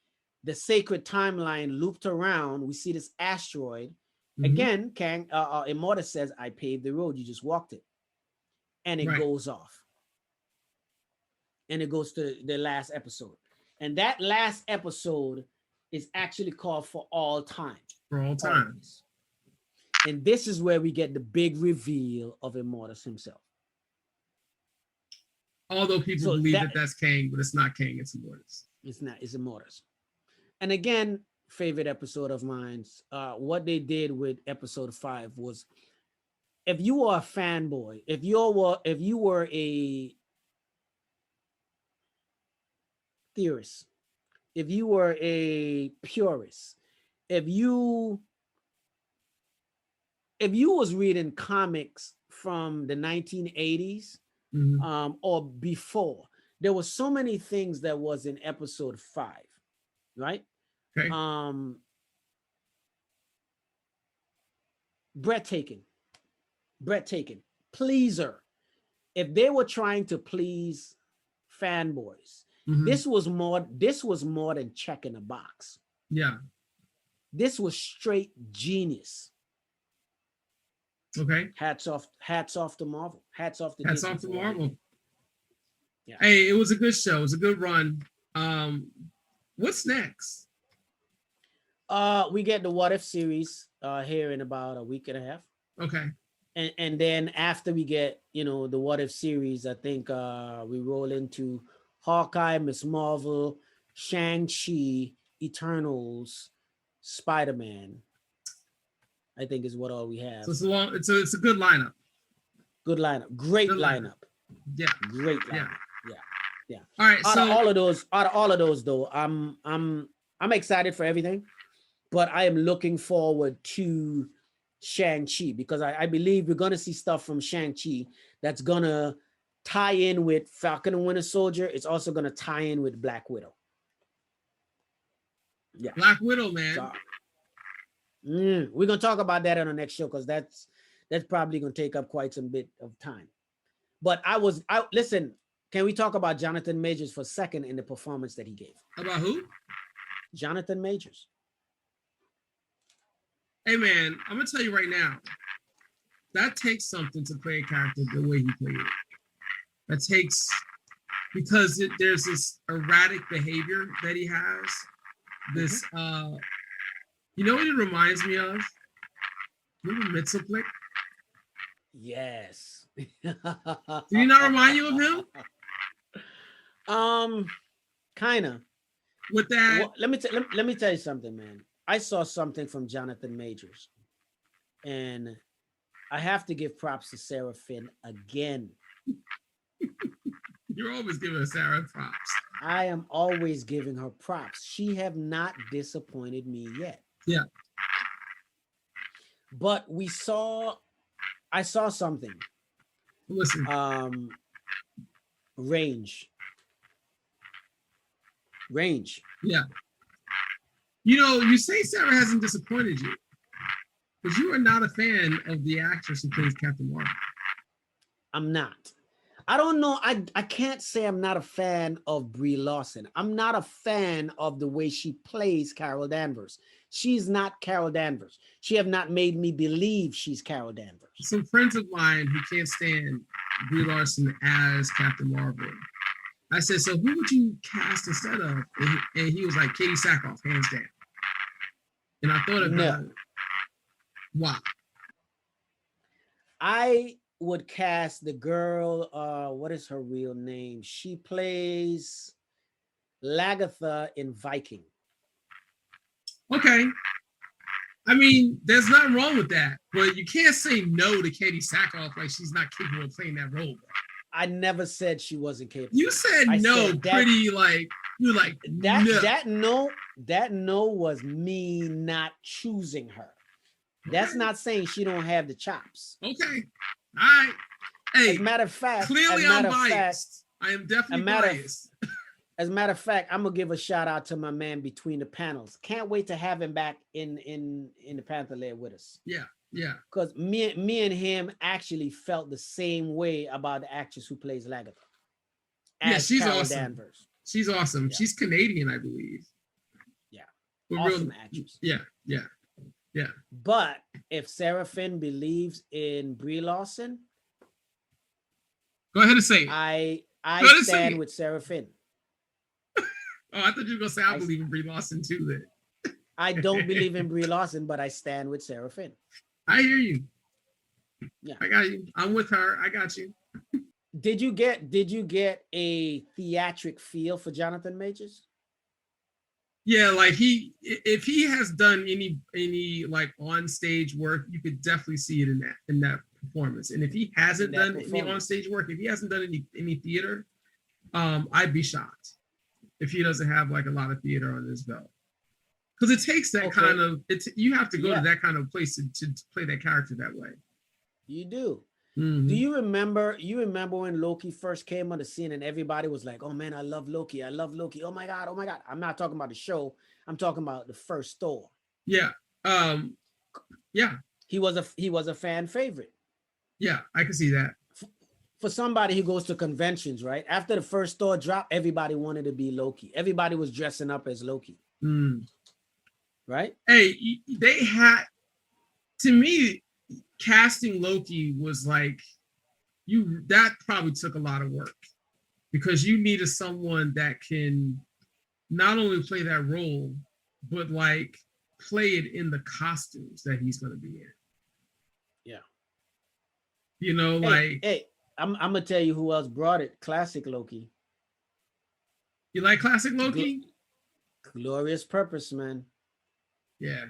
the sacred timeline looped around. We see this asteroid. Again, Kang, Immortus says, I paved the road. You just walked it. And it goes off. And it goes to the last episode. And that last episode is actually called For All Time. For All Time. And this is where we get the big reveal of Immortus himself. Although people believe that that's Kang, but it's not Kang, it's Immortus. It's not, it's Immortus. And again, favorite episode of mine, what they did with episode 5 was, if you are a fanboy, if you were a theorist, if you were a purist, if you was reading comics from the 1980s or before, there were so many things that was in episode 5, right? Okay. Breathtaking, pleaser. If they were trying to please fanboys, this was more than checking a box. Yeah. This was straight genius. Okay. Hats off to Marvel. Hats off to Marvel. Yeah. Hey, it was a good show. It was a good run. What's next? We get the What If series here in about a week and a half. Okay. And then after we get, the What If series, I think we roll into Hawkeye, Miss Marvel, Shang-Chi, Eternals, Spider-Man, I think is what all we have. So it's a good lineup. Good lineup. Great lineup. Yeah. Great lineup. Yeah. All right. Out of all of those though, I'm excited for everything, but I am looking forward to Shang-Chi because I believe we're gonna see stuff from Shang-Chi that's gonna tie in with Falcon and Winter Soldier. It's also gonna tie in with Black Widow. Yeah. Black Widow, man. So, we're gonna talk about that on the next show because that's probably gonna take up quite some bit of time. But listen, can we talk about Jonathan Majors for a second in the performance that he gave? About who? Jonathan Majors. Hey man, I'm gonna tell you right now, that takes something to play a character the way he played it. That takes, because there's this erratic behavior that he has. This you know what it reminds me of? Remember Mitsuplik? Yes. Do you not remind you of him? Kind of. with that. Well, let me tell you something, man. I saw something from Jonathan Majors, and I have to give props to Sarah Finn again. You're always giving Sarah props. I am always giving her props. She have not disappointed me yet. Yeah. But I saw something. Listen. Range. Yeah. You know, you say Sarah hasn't disappointed you, because you are not a fan of the actress who plays Captain Marvel. I'm not. I don't know. I can't say I'm not a fan of Brie Larson. I'm not a fan of the way she plays Carol Danvers. She's not Carol Danvers. She have not made me believe she's Carol Danvers. Some friends of mine who can't stand Brie Larson as Captain Marvel, I said, so who would you cast instead of? And he was like, Katie Sackhoff, hands down. And I thought about it. Why? I would cast the girl, what is her real name? She plays Lagatha in Viking. Okay. I mean, there's nothing wrong with that, but you can't say no to Katie Sackhoff like she's not capable of playing that role, bro. I never said she wasn't capable. You said no, said pretty like you're like that no was me not choosing her. That's okay. Not saying she don't have the chops. Okay. All right. Hey, as a matter of fact, clearly I'm biased. I am definitely biased. As a matter of fact, I'm gonna give a shout out to my man Between the Panels. Can't wait to have him back in the Panther Lair with us. Yeah. Yeah. Because me and him actually felt the same way about the actress who plays Lagatha. Yeah, she's Carol awesome. Danvers. She's awesome. Yeah. She's Canadian, I believe. Yeah. Awesome actress. Yeah. But if Sarah Finn believes in Brie Larson, go ahead and say it. I stand with Sarah Finn. Oh, I thought you were gonna say I believe in Brie Larson too. Then I don't believe in Brie Larson, but I stand with Sarah Finn. I hear you. Yeah, I got you. I'm with her. I got you. Did you get a theatric feel for Jonathan Majors? Yeah, like if he has done any like on stage work, you could definitely see it in that performance. And if he hasn't done any on stage work, if he hasn't done any theater, I'd be shocked if he doesn't have like a lot of theater on his belt. Because it takes that kind of you have to go to that kind of place to play that character that way. You do. Mm-hmm. Do you remember when Loki first came on the scene and everybody was like, oh man, I love Loki. Oh my God. I'm not talking about the show. I'm talking about the first Thor. Yeah. Yeah. He was a fan favorite. Yeah, I can see that. For somebody who goes to conventions, right? After the first Thor drop, everybody wanted to be Loki. Everybody was dressing up as Loki. Right? Hey, they had, to me, casting Loki was like, that probably took a lot of work, because you needed someone that can not only play that role, but like play it in the costumes that he's going to be in. Yeah. You know, I'm going to tell you who else brought it. Classic Loki. You like classic Loki? Glorious Purpose, man. Yeah.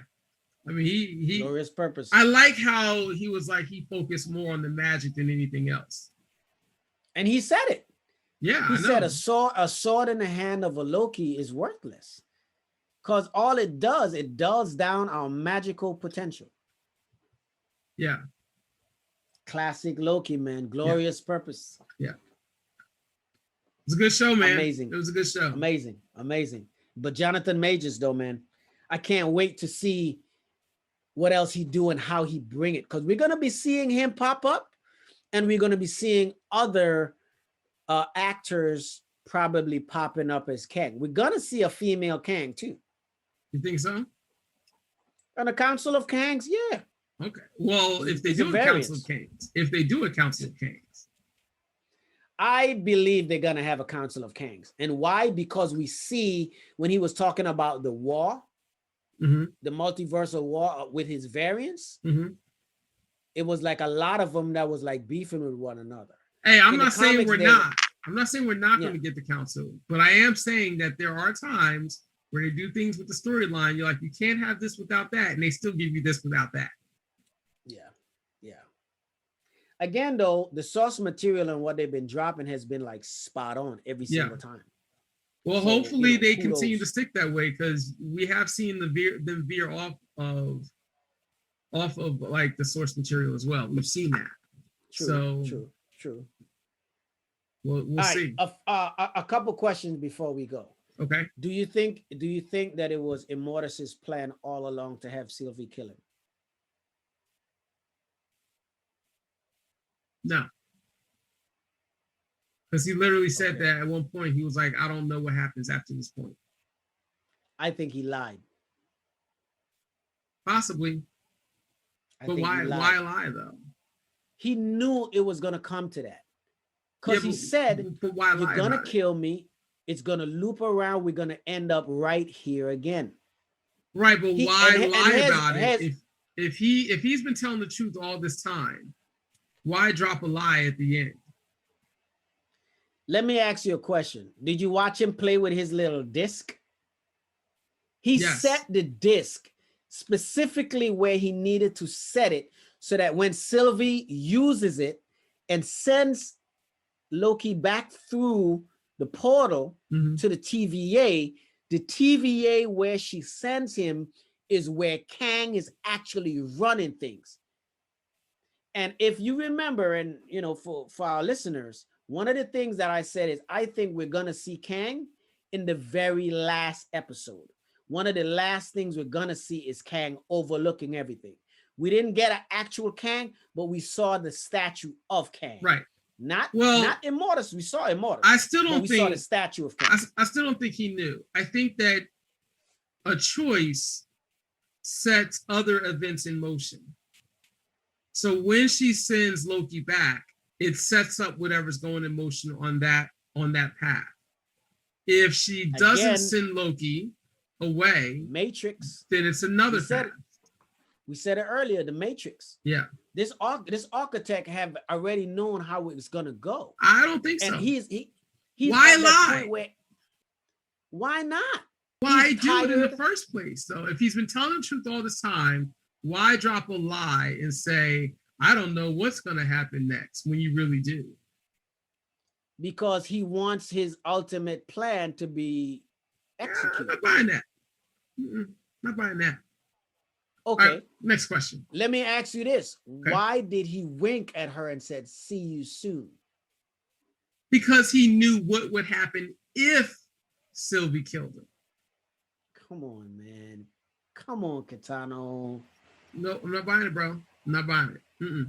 I mean, he Glorious Purpose. I like how he was like, he focused more on the magic than anything else. And he said it. Yeah. He said a sword in the hand of a Loki is worthless. Because all it dulls down our magical potential. Yeah. Classic Loki, man. Glorious Purpose. Yeah. It was a good show, man. Amazing. It was a good show. Amazing. But Jonathan Majors, though, man, I can't wait to see what else he do and how he bring it, because we're going to be seeing him pop up, and we're going to be seeing other actors probably popping up as Kang. We're going to see a female Kang too. You think so? On a Council of Kangs, yeah. Okay. Well, if they do a Council of Kangs, I believe they're going to have a Council of Kangs. And why? Because we see when he was talking about the war, the multiversal war with his variants, it was like a lot of them that was like beefing with one another. Hey, I'm not saying we're not. I'm not saying we're not going to get the council, but I am saying that there are times where they do things with the storyline. You're like, you can't have this without that, and they still give you this without that. Yeah. Again, though, the source material and what they've been dropping has been like spot on every single time. Well, so, hopefully they continue to stick that way, because we have seen them veer off of like the source material as well. We've seen that. True. We'll see. A couple questions before we go. Okay. Do you think that it was Immortus's plan all along to have Sylvie kill him? No. Because he literally said that at one point. He was like, I don't know what happens after this point. I think he lied. Possibly. But why lie though? He knew it was gonna come to that. Because he said, but why you're gonna kill me, it's gonna loop around, we're gonna end up right here again. Right, but why lie about it? If he's been telling the truth all this time, why drop a lie at the end? Let me ask you a question. Did you watch him play with his little disc? He set the disc specifically where he needed to set it, so that when Sylvie uses it and sends Loki back through the portal to the TVA where she sends him is where Kang is actually running things. And if you remember, and for our listeners, one of the things that I said is I think we're gonna see Kang in the very last episode. One of the last things we're gonna see is Kang overlooking everything. We didn't get an actual Kang, but we saw the statue of Kang. Right. Not Immortus. We saw Immortus. I still don't think we saw the statue of Kang. I still don't think he knew. I think that a choice sets other events in motion. So when she sends Loki back, it sets up whatever's going in motion on that path. If she doesn't send Loki away, Matrix, then it's another path. We said it earlier, the Matrix. Yeah. This architect have already known how it's gonna go. I don't think so. And he's why lie? Why not? Why do it in the first place? So if he's been telling the truth all this time, why drop a lie and say, I don't know what's gonna happen next, when you really do? Because he wants his ultimate plan to be executed. I'm not buying that. Not buying that. Okay. Right, next question. Let me ask you this. Okay. Why did he wink at her and said, see you soon? Because he knew what would happen if Sylvie killed him. Come on, man. Come on, Kei'Tano. No, I'm not buying it, bro. I'm not buying it.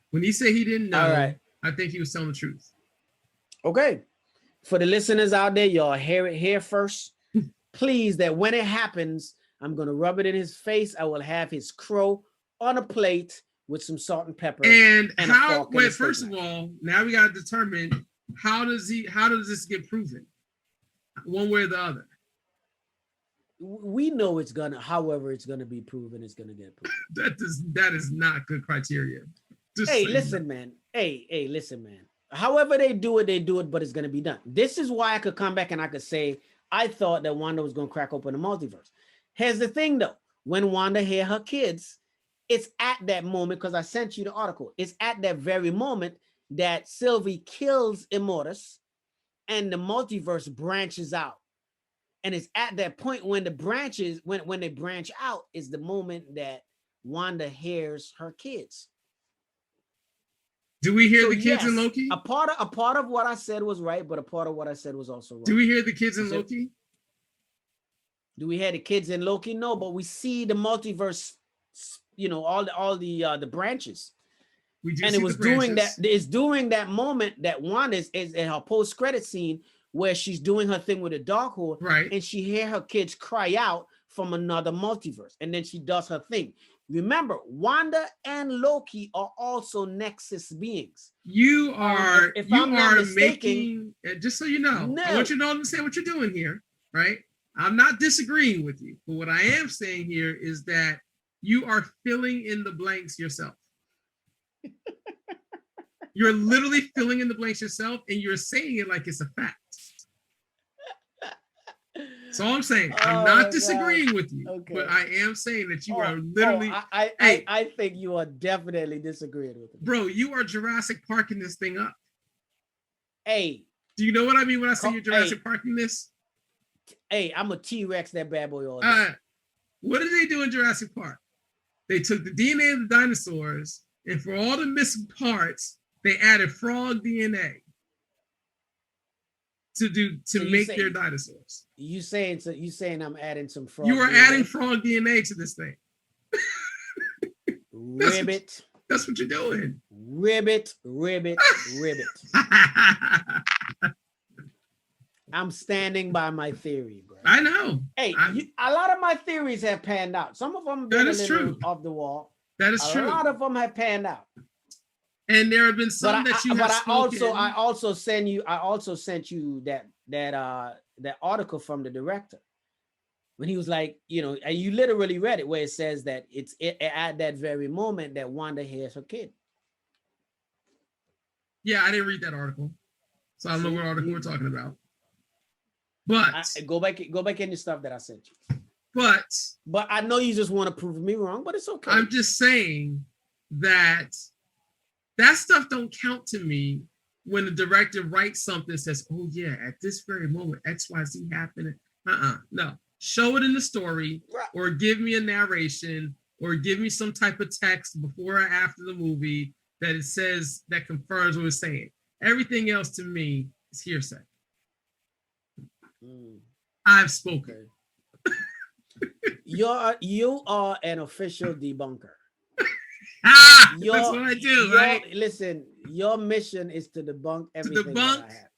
When he said he didn't know, right. I think he was telling the truth. Okay. For the listeners out there, y'all hear it here first. Please, that when it happens, I'm going to rub it in his face. I will have his crow on a plate with some salt and pepper. And how, wait, first of all, now we got to determine how does this get proven? One way or the other. We know it's going to, however it's going to be proven, it's going to get proven. That is not good criteria. Hey, listen, man. Hey, listen, man. However they do it, but it's going to be done. This is why I could come back and I could say, I thought that Wanda was going to crack open the multiverse. Here's the thing, though. When Wanda hear her kids, it's at that moment, because I sent you the article, it's at that very moment that Sylvie kills Immortus and the multiverse branches out. And it's at that point when the branches, when they branch out, is the moment that Wanda hears her kids. Do we hear the kids in Loki? A part of what I said was right, but a part of what I said was also wrong. Do we hear the kids in Loki? Do we hear the kids in Loki? No, but we see the multiverse, all the branches. And it was doing that. It's during that moment that Wanda is in her post-credit scene where she's doing her thing with the Darkhold, right? And she hear her kids cry out from another multiverse, and then she does her thing. Remember, Wanda and Loki are also Nexus beings. You are making, just so you know, I want you to understand what you're doing here, right? I'm not disagreeing with you, but what I am saying here is that you are filling in the blanks yourself. You're literally filling in the blanks yourself, and you're saying it like it's a fact. So I'm saying, I'm not disagreeing with you, okay. but I am saying that you are literally. I think you are definitely disagreeing with me, bro. You are Jurassic Parking this thing up. Hey, do you know what I mean when I say you're Jurassic Parking this? Hey, I'm a T-Rex that bad boy all day. What did they do in Jurassic Park? They took the DNA of the dinosaurs, and for all the missing parts, they added frog DNA to make their dinosaurs. You saying I'm adding some frog? You are adding frog DNA to this thing. Ribbit. That's what you're doing. Ribbit. I'm standing by my theory, bro. I know. Hey, a lot of my theories have panned out. Some of them been a little off the wall. That is true. A lot of them have panned out. And there have been some that you have spoken. But I also sent you that article from the director when he was like, and you literally read it where it says that it's at that very moment that Wanda hears her kid. Yeah, I didn't read that article, so I don't know what article we're talking about. But go back in the stuff that I sent you. But I know you just want to prove me wrong, but it's okay. I'm just saying that stuff don't count to me when the director writes something and says, oh yeah, at this very moment, XYZ happened. No. Show it in the story, or give me a narration, or give me some type of text before or after the movie that it says that confirms what it's saying. Everything else to me is hearsay. I've spoken. You are an official debunker. That's what I do, right? Listen, your mission is to debunk everything.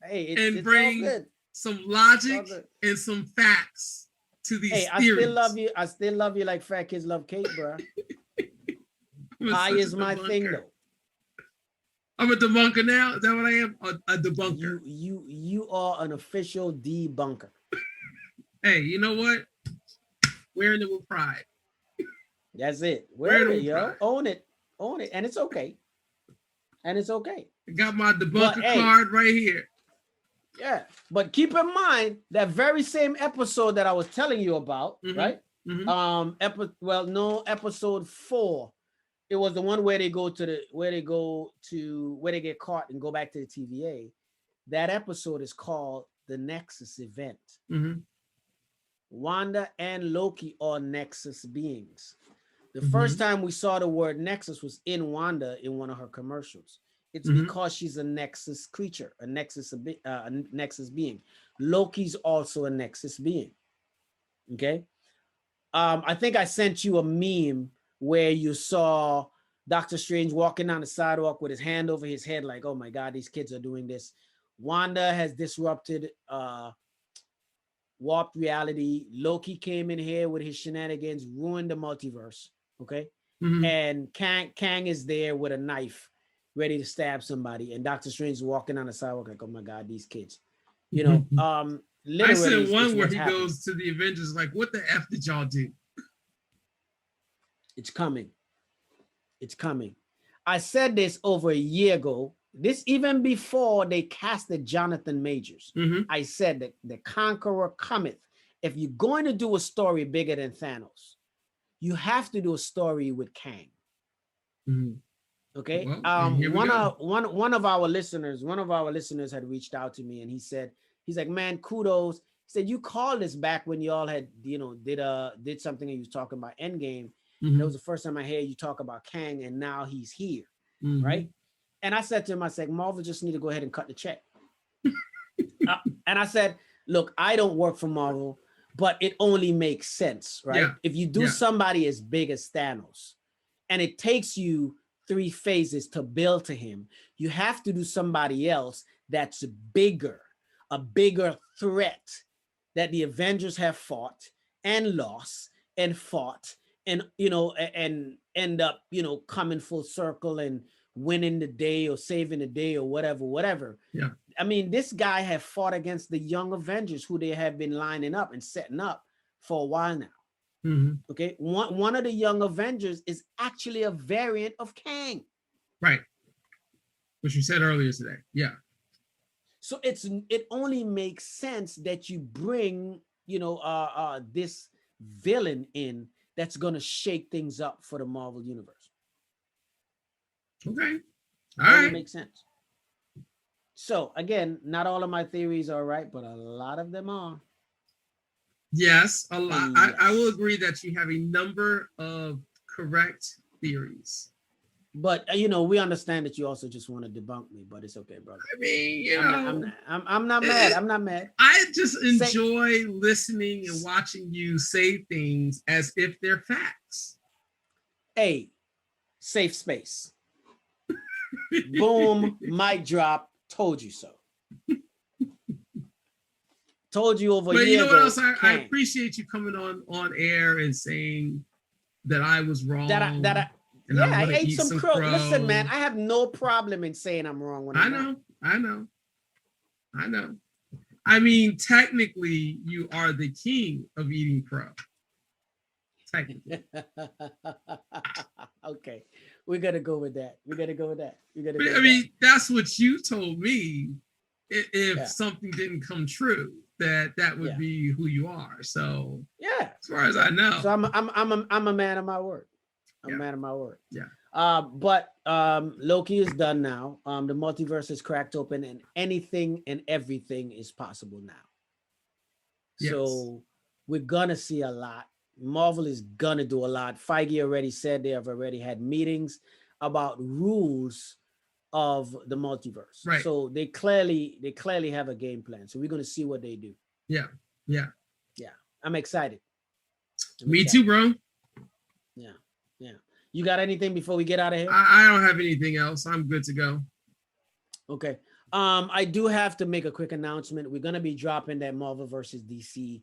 And bring some logic and some facts to these theories. I still love you like fat kids love cake, bro. Pie is my thing, though. I'm a debunker now. Is that what I am? A debunker. You are an official debunker. Hey, you know what? Wearing it with pride. That's it. Wear it, yo. Own it, and it's okay. I got my debunker card right here. Yeah, but keep in mind that very same episode that I was telling you about, right? Mm-hmm. Episode 4. It was the one where they get caught and go back to the TVA. That episode is called The Nexus Event. Mm-hmm. Wanda and Loki are Nexus beings. The first time we saw the word Nexus was in Wanda in one of her commercials. It's because she's a Nexus creature, a Nexus being. Loki's also a Nexus being. Okay. I think I sent you a meme where you saw Doctor Strange walking down the sidewalk with his hand over his head, like, oh my God, these kids are doing this. Wanda has disrupted warped reality. Loki came in here with his shenanigans, ruined the multiverse. Okay. And Kang is there with a knife, ready to stab somebody. And Doctor Strange is walking on the sidewalk like, oh my God, these kids. Literally, I said one where he goes to the Avengers like, what the F did y'all do? It's coming. I said this over a year ago. This even before they casted Jonathan Majors. I said that the Conqueror cometh. If you're going to do a story bigger than Thanos, you have to do a story with Kang. Okay. Well, one of our listeners had reached out to me and he's like, man, kudos. He said, you called this back when y'all had, did something and you was talking about Endgame. That was the first time I heard you talk about Kang, and now he's here. Right. And I said to him, I said, Marvel just need to go ahead and cut the check. And I said, look, I don't work for Marvel, but it only makes sense, right? Yeah. If you do somebody as big as Thanos, and it takes you 3 phases to build to him, you have to do somebody else that's bigger, a bigger threat that the Avengers have fought and lost and fought and, and end up, coming full circle and winning the day or saving the day or whatever. Yeah. I mean, this guy have fought against the young Avengers who they have been lining up and setting up for a while now. Okay. One of the young Avengers is actually a variant of Kang. Right. which you said earlier today. Yeah. So it only makes sense that you bring, this villain in that's gonna shake things up for the Marvel universe. Okay. All right. Makes sense. So again, not all of my theories are right, but a lot of them are. Yes, a lot. Yes. I will agree that you have a number of correct theories. But we understand that you also just want to debunk me, but it's okay, brother. I mean, I'm not mad. I'm not mad. I just enjoy listening and watching you say things as if they're facts. Hey, safe space. Boom, mic drop. Told you so. Told you over. But you know what else? I appreciate you coming on air and saying that I was wrong. I ate some crow. Listen, man, I have no problem in saying I'm wrong when I know. I mean, technically, you are the king of eating crow. Technically. Okay, we gotta go with that. I mean, that's what you told me. If something didn't come true, that would be who you are. So yeah, as far as I know. So I'm a man of my word. I'm a man of my word. Yeah. But Loki is done now. The multiverse is cracked open, and anything and everything is possible now. Yes. So we're gonna see a lot. Marvel is gonna do a lot. Feige already said they have already had meetings about rules of the multiverse. Right. So they clearly have a game plan. So we're gonna see what they do. Yeah. I'm excited. Me too, bro. Yeah. You got anything before we get out of here? I don't have anything else. I'm good to go. Okay. I do have to make a quick announcement. We're gonna be dropping that Marvel versus DC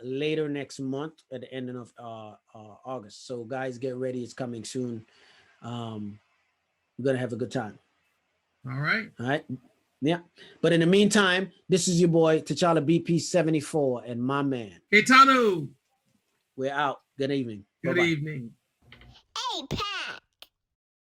later next month at the end of August. So guys, get ready. It's coming soon. We're gonna have a good time. All right. Yeah. But in the meantime, this is your boy Tchallabpp74 and my man Kei'Tano. We're out. Good evening. Good evening. A.P.A.C.